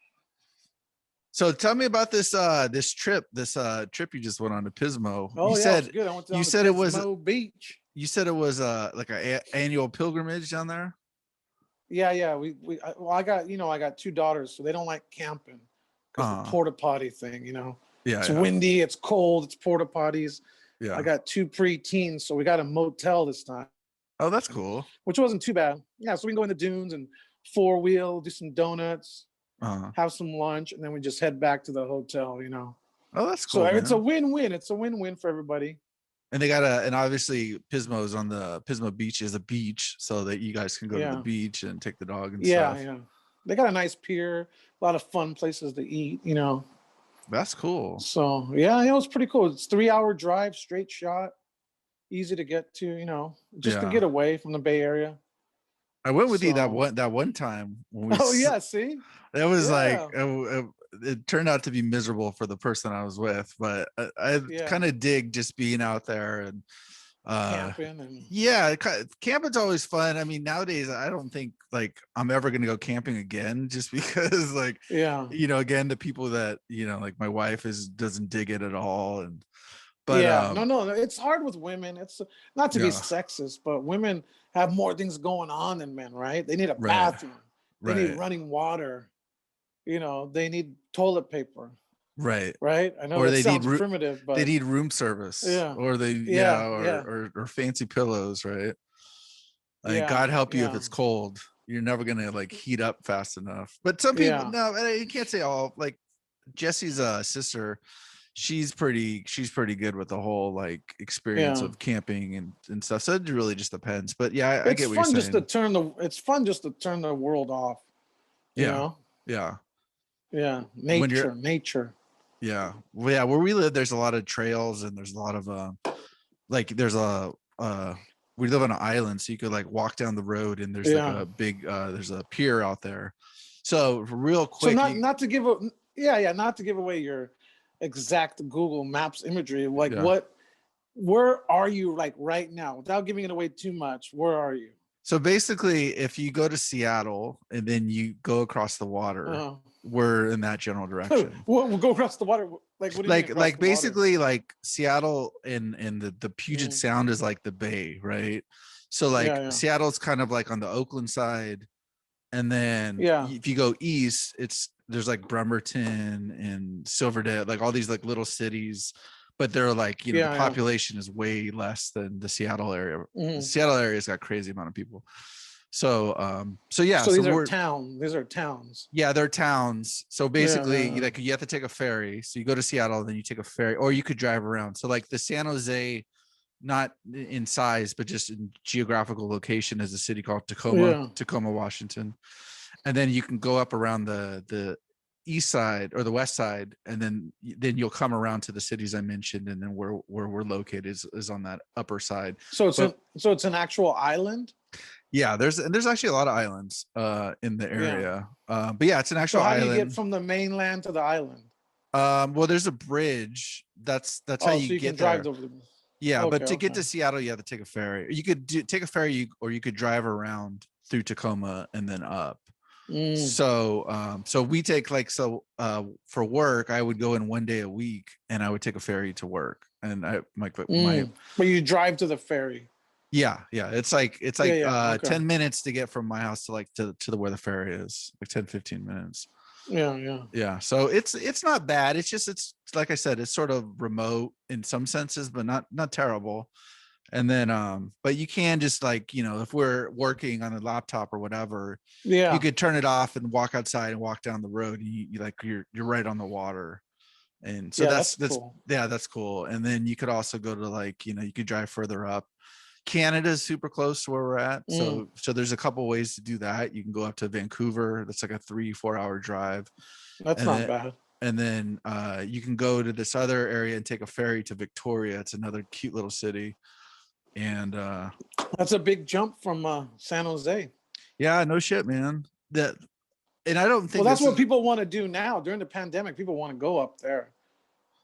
So tell me about this trip you just went on to Pismo. Oh, you said good. I went to Pismo Beach. You said it was like an annual pilgrimage down there. Yeah. I got two daughters, so they don't like camping because the porta potty thing. You know, it's windy, it's cold, it's porta potties. Yeah, I got two preteens, so we got a motel this time. Oh, that's cool. Which wasn't too bad. Yeah, so we can go in the dunes and 4-wheel, do some donuts. Have some lunch, and then we just head back to the hotel, you know. Oh, that's cool. So it's a win-win. It's a win-win for everybody. And they got and obviously Pismo's on the Pismo Beach is a beach, so that you guys can go to the beach and take the dog and stuff. Yeah. They got a nice pier, a lot of fun places to eat, you know. That's cool. So yeah, it was pretty cool. It's 3-hour drive, straight shot, easy to get to, you know, just to get away from the Bay Area. I went with you that one time when we see? It was like it turned out to be miserable for the person I was with, but I kind of dig just being out there and camping camping's always fun. I mean, nowadays I don't think like I'm ever gonna go camping again, just because like you know, again, the people that you know, like my wife doesn't dig it at all, but no, it's hard with women. It's not to be sexist, but women have more things going on than men, right? They need a bathroom, they need running water, you know, they need toilet paper. Right. I know, or they sounds primitive, but they need room service. Or they or fancy pillows, right? Like God help you if it's cold. You're never gonna like heat up fast enough. But some people no, you can't say all. Like Jesse's sister, she's pretty good with the whole like experience of camping and stuff. So it really just depends. But yeah, I get what you're saying. It's fun just to turn the world off. You know? Yeah. Nature. Yeah. Well, yeah, where we live, there's a lot of trails and there's a lot of we live on an island, so you could like walk down the road and there's like a big there's a pier out there. So real quick. So not to give away your exact Google Maps imagery, like where are you like right now? Without giving it away too much, where are you? So basically, if you go to Seattle and then you go across the water, we're in that general direction. We'll go across the water. Like, what do you mean across Like the water? basically like Seattle and the Puget Sound is like the bay, right? So like Seattle's kind of like on the Oakland side, and then if you go east, there's like Bremerton and Silverdale, like all these like little cities, but they're like, the population is way less than the Seattle area. The Seattle area's got crazy amount of people. So So these are towns. These are towns. Yeah, they're towns. So basically, like you have to take a ferry. So you go to Seattle, then you take a ferry, or you could drive around. So like the San Jose, not in size, but just in geographical location, is a city called Tacoma, Washington. And then you can go up around the east side or the west side, and then you'll come around to the cities I mentioned, and then where we're located is on that upper side. So it's an actual island. Yeah, there's actually a lot of islands in the area. But yeah, it's an actual island. So how do you get from the mainland to the island? Well, there's a bridge. That's how you get there. Drive over the... Yeah, but to get to Seattle, you have to take a ferry. You could take a ferry, or you could drive around through Tacoma and then up. So we take for work, I would go in one day a week, and I would take a ferry to work. And but you drive to the ferry. Yeah, it's like 10 minutes to get from my house to like to the where the ferry is, like 10-15 minutes. Yeah, so it's not bad. It's like I said, it's sort of remote in some senses, but not terrible. And then but you can just like, if we're working on a laptop or whatever, you could turn it off and walk outside and walk down the road, and you're right on the water. And so that's cool. That's cool. And then you could also go to like, you could drive further up. Canada is super close to where we're at. So there's a couple ways to do that. You can go up to Vancouver. That's like a 3-4 hour drive. That's not bad. And then you can go to this other area and take a ferry to Victoria. It's another cute little city. And that's a big jump from San Jose. Yeah, no shit, man. And I don't think that's what people want to do now during the pandemic. People want to go up there,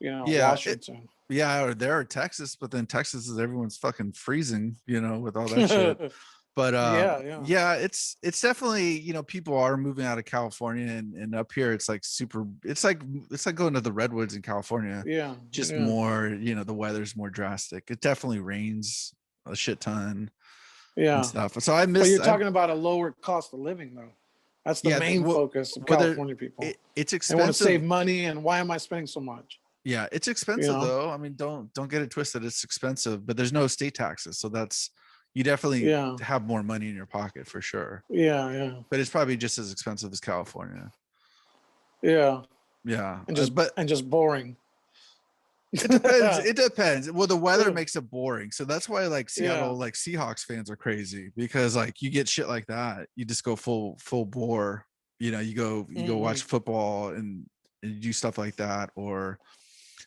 Washington. Or there or Texas, but then Texas is everyone's fucking freezing, with all that shit. But it's definitely, people are moving out of California, and up here it's like super, it's like going to the redwoods in California. Just more, the weather's more drastic. It definitely rains a shit ton. And stuff. So I miss. But you're talking about a lower cost of living, though. That's the main focus of California people. It's expensive. They want to save money, and why am I spending so much? Yeah, it's expensive though. I mean, don't get it twisted. It's expensive, but there's no state taxes, so you definitely have more money in your pocket for sure. But it's probably just as expensive as California. Yeah, and just boring. It depends. It depends. Well, the weather makes it boring, so that's why like Seattle, like Seahawks fans are crazy, because like you get shit like that. You just go full bore. You go watch football and do stuff like that. Or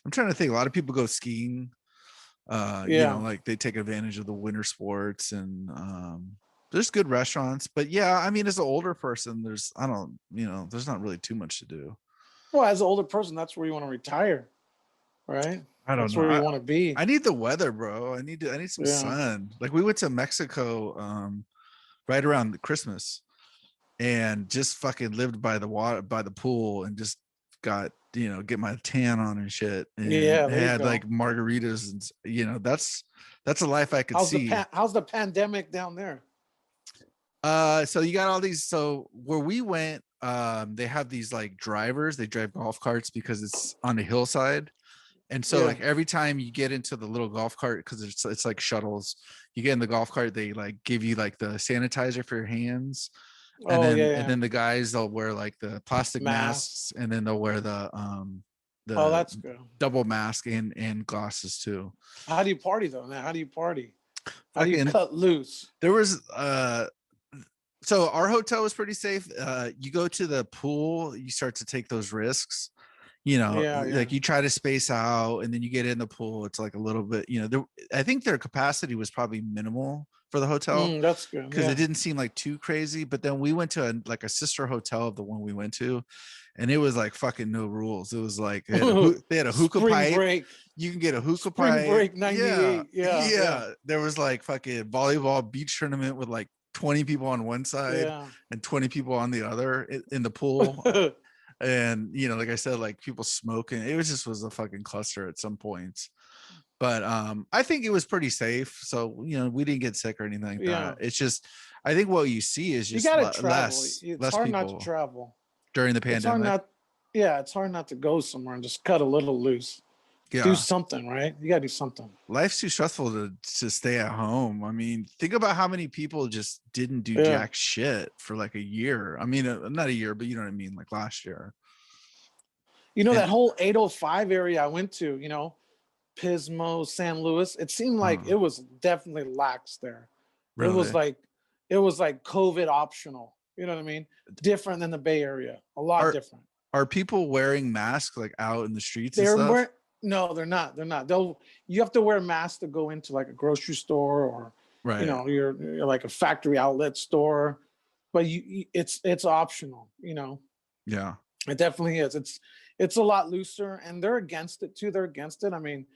I'm trying to think. A lot of people go skiing. Like they take advantage of the winter sports, and there's good restaurants. But yeah, I mean, as an older person, there's not really too much to do. Well, as an older person, that's where you want to retire, right? That's where you want to be. I need the weather, bro. I need some sun. Like we went to Mexico right around Christmas, and just fucking lived by the water, by the pool, and just got get my tan on and shit. And had like margaritas, and that's a life I could see. How's the pandemic down there? So you got all these. So where we went, they have these like drivers. They drive golf carts because it's on a hillside. And so like every time you get into the little golf cart, because it's like shuttles, you get in the golf cart, they like give you like the sanitizer for your hands. And then the guys, they'll wear like the plastic masks, and then they'll wear the that's good, double mask and glasses too. How do you party though? How do you party? How do you cut loose? There was so our hotel was pretty safe. You go to the pool, you start to take those risks. Like you try to space out, and then you get in the pool. It's like a little bit, I think their capacity was probably minimal for the hotel. That's good, because it didn't seem like too crazy. But then we went to a sister hotel of the one we went to, and it was like fucking no rules. It was like they had a hookah pipe. Break. You can get a hookah Spring pipe. Break 98. Yeah. There was like fucking volleyball beach tournament with like 20 people on one side and 20 people on the other in the pool. and like I said, like people smoking. It was a fucking cluster at some points. But I think it was pretty safe. So we didn't get sick or anything like Yeah, that. It's just I think what you see is you just got to travel. It's less hard not to people travel. during the It's hard pandemic. not. Yeah, it's hard not to go somewhere and just cut a little loose. Do Yeah. something, right? You got to do something. Life's too stressful to stay at home. I mean, think about how many people just didn't do Yeah. jack shit for like a year. I mean, not a year, but you know what I mean, like last year. That And whole 805 area I went to, Pismo, San Luis, it seemed like it was definitely lax there. It was really, like it was like COVID optional. You know what I mean? Different than the Bay Area. A lot are different. are people wearing masks like out in the streets and They're stuff? more no, they're not. They're not. You have to wear a mask to go into like a grocery store or Right. you're like a factory outlet store, but it's optional. Yeah. It definitely is. It's a lot looser, and they're against it too. They're against it. I mean,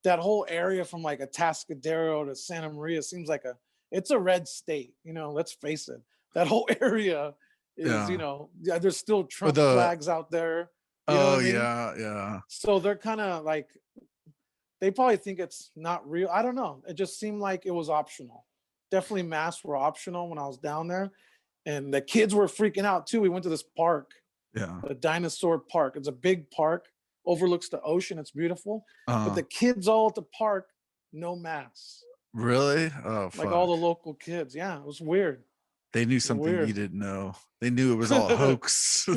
that whole area from like Atascadero to Santa Maria seems like it's a red state. Let's face it. That whole area is, Yeah. yeah, there's still But Trump flags out there. You know what oh I mean? yeah, yeah. So they're kind of like they probably think it's not real. I don't know. It just seemed like it was optional. Definitely masks were optional when I was down there, and the kids were freaking out too. We went to this park, Yeah. a dinosaur park. It's a big park, overlooks the ocean. It's beautiful. But Uh the kids all at the park, no masks. really? Oh Like all fuck. the local kids. Yeah, it was weird. It They knew was something you weird. didn't know. They knew it was all a hoax.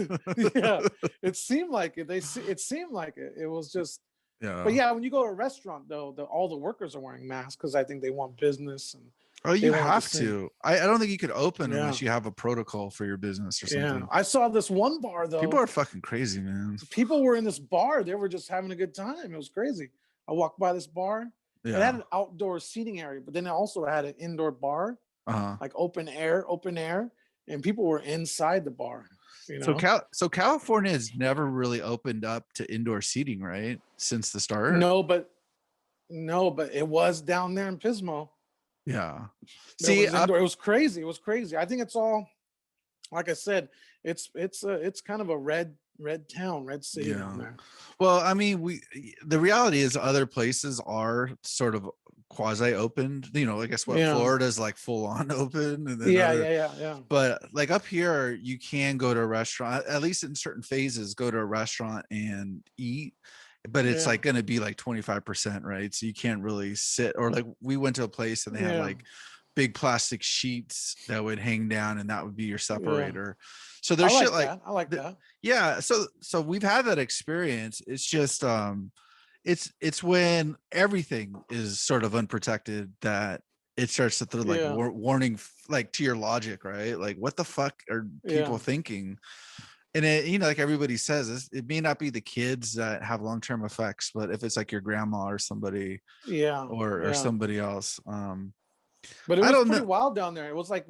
Yeah, it seemed like it. It seemed like it. It was just. But Yeah. yeah, when you go to a restaurant though, all the workers are wearing masks because I think they want business and Oh, they you want the have same. to. I don't think you could open Yeah, unless you have a protocol for your business or yeah. something. I saw this one bar People though. are fucking crazy, man. People were in this bar. They were just having a good time. It was crazy. I walked by this bar. It had Yeah. an outdoor seating area, but then it also had an indoor bar, Uh-huh. like open air, and people were inside the bar. You So know? California has never really opened up to indoor seating, right? Since the start. No, but it was down there in Pismo. Yeah. There See, was up indoor. It was crazy. It was crazy. I think it's all like I said. It's kind of a red town, red city down yeah. there. Well, I mean, the reality is other places are sort of quasi opened. I guess what Yeah, Florida's like full on open, and then yeah, other, yeah, yeah, yeah. but like up here, you can go to a restaurant, at least in certain phases, go to a restaurant and eat, but it's Yeah, like going to be like 25%, right? So you can't really sit, or like we went to a place and they had yeah, like big plastic sheets that would hang down and that would be your yeah. separator. So I there's shit like like that. I like that. yeah, so we've had that experience. It's just it's when everything is sort of unprotected that it starts to throw like Yeah, warning, like to your logic, right? Like what the fuck are people yeah, thinking? And like everybody says, it may not be the kids that have long-term effects, but if it's like your grandma or somebody yeah, or yeah. somebody else, But it I was don't pretty know. wild down there. It was like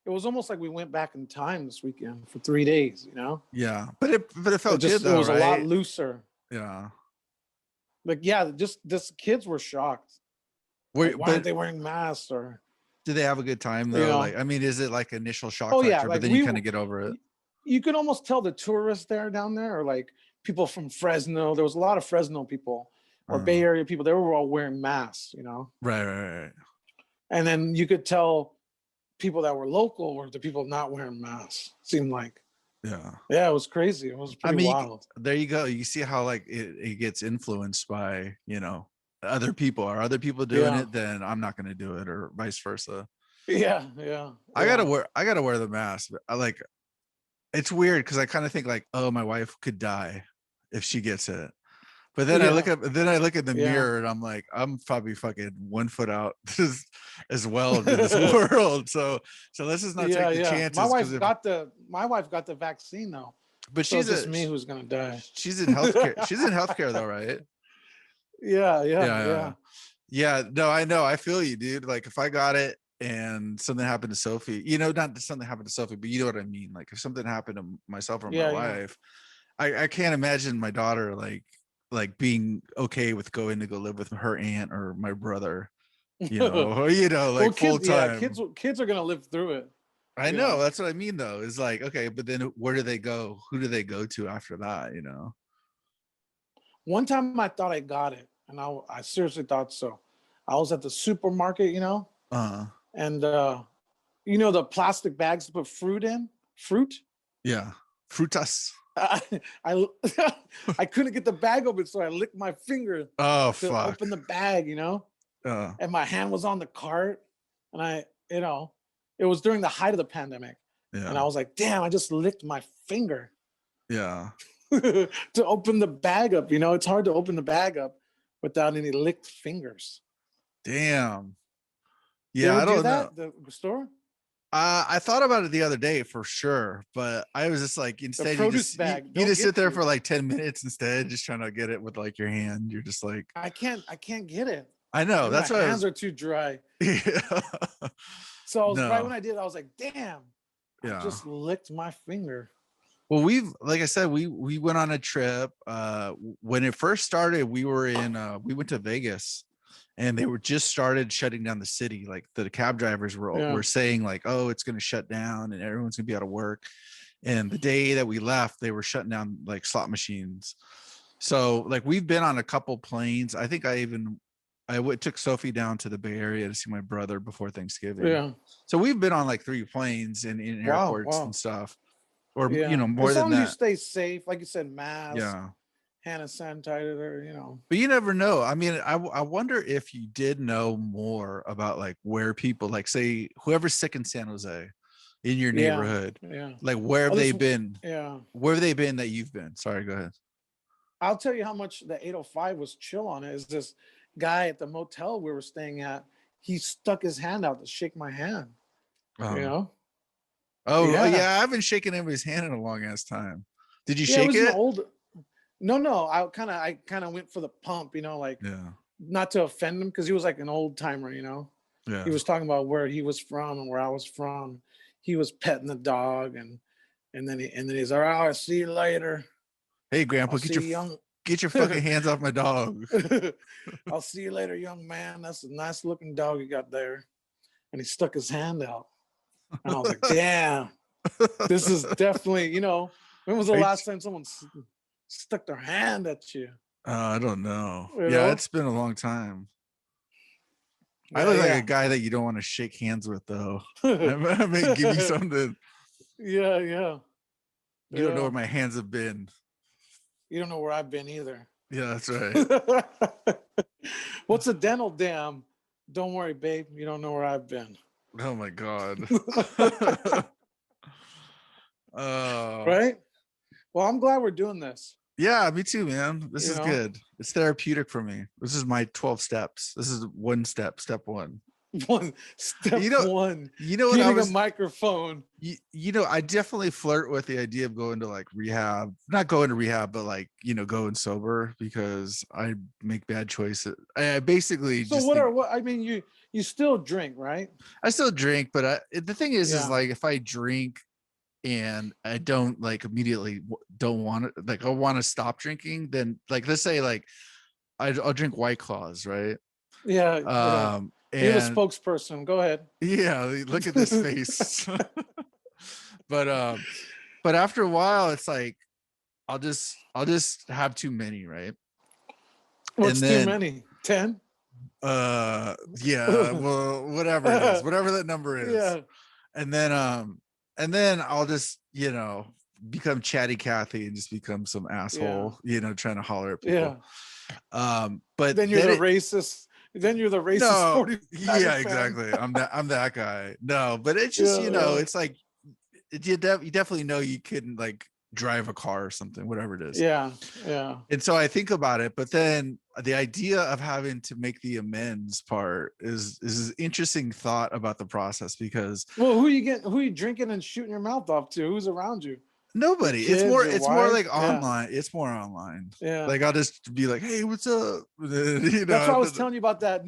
it was almost like we went back in time this weekend for 3 days. Yeah, but it felt good It though, was a lot right? looser. Yeah. Like yeah, just this kids were shocked. Like why aren't But they wearing masks or do they have a good time you though? know? Like, I mean, is it like initial shock Oh yeah, factor, but like then you kind of get over it? you could almost tell the tourists down there are like people from Fresno. There was a lot of Fresno people or Bay Uh, Area people. They were all wearing masks. right, right, right. And then you could tell people that were local were the people not wearing masks. Seemed like Yeah. yeah, it was crazy. It was I pretty mean, wild. there you go. You see how like it gets influenced by, other people. Are other people doing Yeah, it? Then I'm not going to do it, or vice versa. yeah, yeah, I gotta yeah. wear. I gotta wear the mask. But I like. It's weird because I kind of think like, oh, my wife could die if she gets it. But then Yeah, I look at the yeah, mirror and I'm like, I'm probably fucking 1 foot out as well in this world. So let's just not yeah, take the yeah. chances because if My wife got the vaccine though, but so it's just me who's gonna die. she's in healthcare. She's in healthcare though, right? Yeah, yeah, Yeah, yeah, yeah, yeah. No, I know. I feel you, dude. Like if I got it and something happened to Sophie, not that something happened to Sophie, but you know what I mean. Like if something happened to myself or my yeah, yeah. wife, I can't imagine my daughter like being okay with going to go live with her aunt or my brother, Well, like full kids, yeah, time. kids are gonna live through it. I know, that's what I mean though. Is like, okay, but then where do they go? Who do they go to after that? One time I thought I got it, and I seriously thought so. I was at the supermarket, Uh and the plastic bags to put fruit. yeah. Frutas. I I, I couldn't get the bag open, so I licked my finger Oh to fuck. open the bag, and my hand was on the cart, and it was during the height of the pandemic, and I Yeah. was like, damn, I just licked my finger Yeah. to open the bag up. It's hard to open the bag up without any licked fingers. Damn. You Yeah, ever I do don't know. that? The store? I thought about it the other day for sure, but I was just like, The instead produce bag. you Don't just sit get there you. for like 10 minutes instead, just trying to get it with like your hand. You're just like, I can't get it. I know. Maybe my That's what I hands was. are too dry. Yeah. So I was right No. when I did, I was like, damn, I Yeah. just licked my finger. Well, like I said, we went on a trip. When it first started, we went to Vegas, and they were just started shutting down the city. Like the cab drivers were Yeah. saying like, oh, it's going to shut down and everyone's going to be out of work. And the day that we left, they were shutting down like slot machines. So like we've been on a couple planes. I think took Sophie down to the Bay Area to see my brother before Thanksgiving. Yeah. So we've been on like 3 planes in Wow. airports and Wow. stuff, or Yeah. more As than long as you that. stay safe, like you said, mask, Yeah. hand sanitizer. But you never know. I mean, I wonder if you did know more about like where people, like say whoever's sick in San Jose in your Yeah. neighborhood, Yeah. like where have Oh, they this. been? Yeah. Where have they been that you've been? Sorry, go ahead. I'll tell you how much the 805 was chill on it. Is this guy at the motel we were staying at? He stuck his hand out to shake my hand. You Oh. know? Oh Yeah. yeah, I haven't shaken anybody's hand in a long ass time. Did you Yeah. It shake was an it? old. No. I kind of went for the pump. Like Yeah. not to offend him because he was like an old timer. Yeah. He was talking about where he was from and where I was from. He was petting the dog and then he's all right. I'll see you later. Hey I'll grandpa, see you, young. get your fucking hands off my dog. I'll see you later, young man. That's a nice looking dog you got there. And he stuck his hand out. And I was like, damn, this is definitely, when was the last time someone stuck their hand at you? I don't know. You Yeah, know? it's been a long time. I Yeah, look like a yeah. guy that you don't want to shake hands with, though. I may give you something. Yeah, yeah. You don't know where my hands have been. You don't know where I've been either. Yeah, that's right. What's a dental dam? Don't worry, babe. You don't know where I've been. Oh my god. Right? Well, I'm glad we're doing this. Yeah, me too, man. This You is know? good. It's therapeutic for me. This is my 12 steps. This is step one. Step one. You know what getting a microphone. I definitely flirt with the idea of going to like rehab, not going to rehab, but like, going sober because I make bad choices. I basically So I mean, you still drink, right? I still drink, but the thing is Yeah. like if I drink and I don't like immediately don't want to, like I want to stop drinking, then like let's say like I'll drink White Claws, right? Yeah. You're the spokesperson. Go ahead. Yeah, look at this face. But after a while, it's like I'll just have too many, right? What's too many? 10? Yeah, well, whatever it is, whatever that number is. Yeah. And then I'll just, become chatty Cathy and just become some asshole, trying to holler at people. Yeah. But then you're the racist. Then you're the racist. No, 40 yeah, exactly. I'm that guy. No, but it's just, it's like you definitely know you couldn't like drive a car or something, whatever it is. Yeah. And so I think about it, but then the idea of having to make the amends part is an interesting thought about the process because who you drinking and shooting your mouth off to? Who's around you? Nobody. Kids, it's more like yeah. online. It's more online. Yeah. Like I'll just be like, hey, what's up? That's what I was telling you about that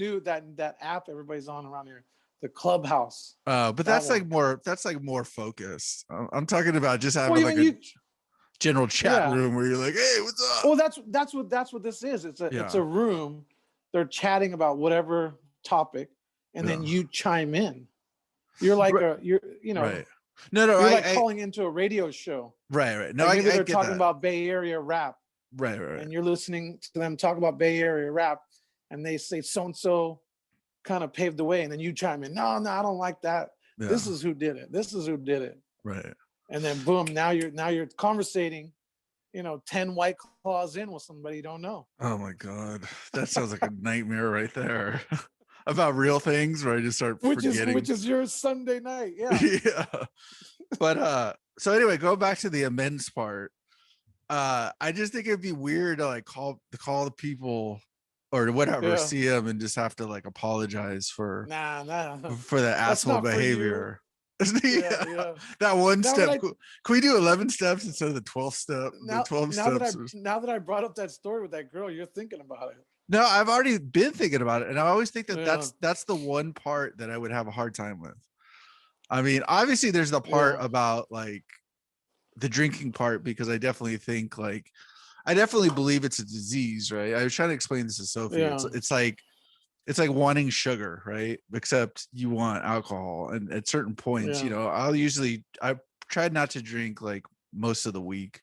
that app everybody's on around here, the Clubhouse. But that's like more focused. I'm talking about just having a general chat room where you're like, hey, what's up? Well, that's what this is. It's a room. They're chatting about whatever topic, and then you chime in. You're like right. No, You're like calling into a radio show. right. No, Like maybe I they're get talking that. about Bay Area rap, Right. and you're listening to them talk about Bay Area rap, and they say so and so kind of paved the way, and then you chime in, no, I don't like that. This Yeah. is who did it. This is who did it. Right. And then boom, now you're conversating, 10 white claws in with somebody you don't know. Oh my God. That sounds like a nightmare right there. About real things where I just start forgetting. Which is your Sunday night. Yeah. Yeah. But so anyway, go back to the amends part. I just think it'd be weird to like call the people or whatever, see them and just have to like apologize for for the asshole behavior. Yeah. That one step. Can we do 11 steps instead of the 12th step? The 12 steps. Now that I brought up that story with that girl, you're thinking about it. No, I've already been thinking about it, and I always think that that's the one part that I would have a hard time with. I mean, obviously there's the part about like the drinking part, because I definitely think like I definitely believe it's a disease, right? I was trying to explain this to Sophie. It's like wanting sugar, right? Except you want alcohol, and at certain points, I try not to drink like most of the week,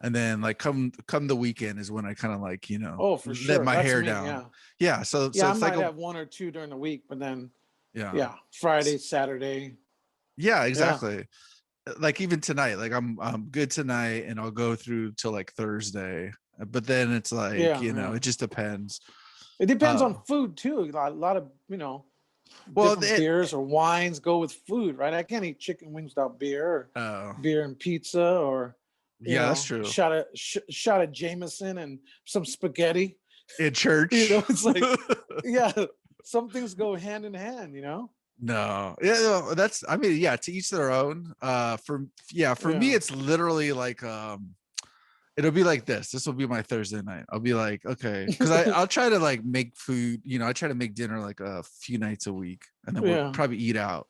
and then like come the weekend is when I kind of like for sure, let my hair down. Yeah. So I it's might like have one or two during the week, but then Friday, Saturday. Yeah, exactly. Like even tonight, like I'm good tonight, and I'll go through till like Thursday. But then it's like it just depends. It depends on food too. A lot of different beers or wines go with food, right? I can't eat chicken wings without beer, or beer and pizza, or that's true. Shot of Jameson and some spaghetti in church. It's like some things go hand in hand. No, that's, I mean, to each their own. For me, it's literally like it'll be like this will be my Thursday night. I'll be like, okay, because I'll try to like make food, I try to make dinner like a few nights a week, and then we'll probably eat out.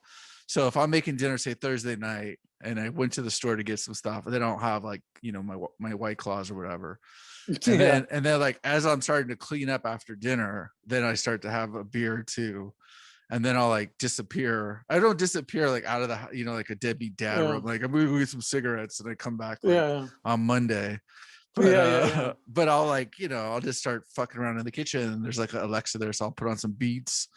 So if I'm making dinner, say Thursday night, and I went to the store to get some stuff, and they don't have like my White Claws or whatever, and then like as I'm starting to clean up after dinner, then I start to have a beer too. And then I'll like disappear. I don't disappear like out of the, like a deadbeat dad room. Like I'm going to get some cigarettes, and I come back on Monday. But but I'll like, I'll just start fucking around in the kitchen, and there's like an Alexa there, so I'll put on some beats,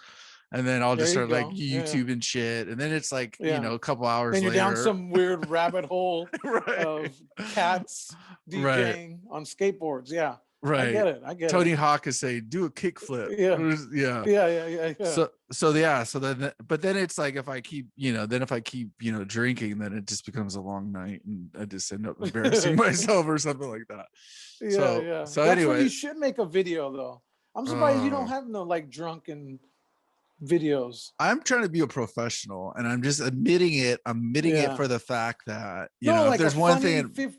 and then I'll just start like YouTube and shit. And then it's like, a couple hours later. Then you're down some weird rabbit hole of cats DJing on skateboards. Yeah. Right. I get it. Tony Hawk is saying, do a kickflip. Yeah. So then, but then it's like, if I keep, drinking, then it just becomes a long night, and I just end up embarrassing myself or something like that. So That's anyway, you should make a video though. I'm surprised you don't have no like drunken videos. I'm trying to be a professional, and I'm just admitting it. I'm admitting it for the fact that, if there's one thing,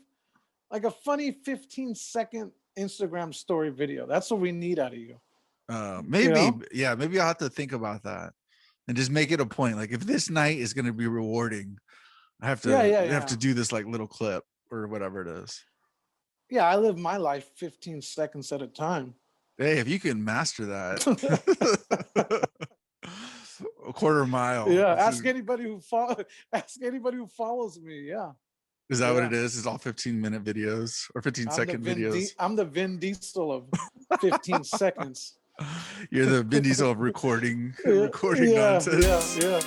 like a funny 15-second Instagram story video. That's what we need out of you. Maybe I'll have to think about that and just make it a point. Like if this night is going to be rewarding, I have to have to do this like little clip or whatever it is. Yeah, I live my life 15 seconds at a time. Hey, if you can master that. A quarter mile. Yeah, ask anybody who follows me. Yeah. Is that what it is? It's all 15-minute videos or 15-second videos. I'm the Vin Diesel of 15 seconds. You're the Vin Diesel of recording nonsense. Yeah.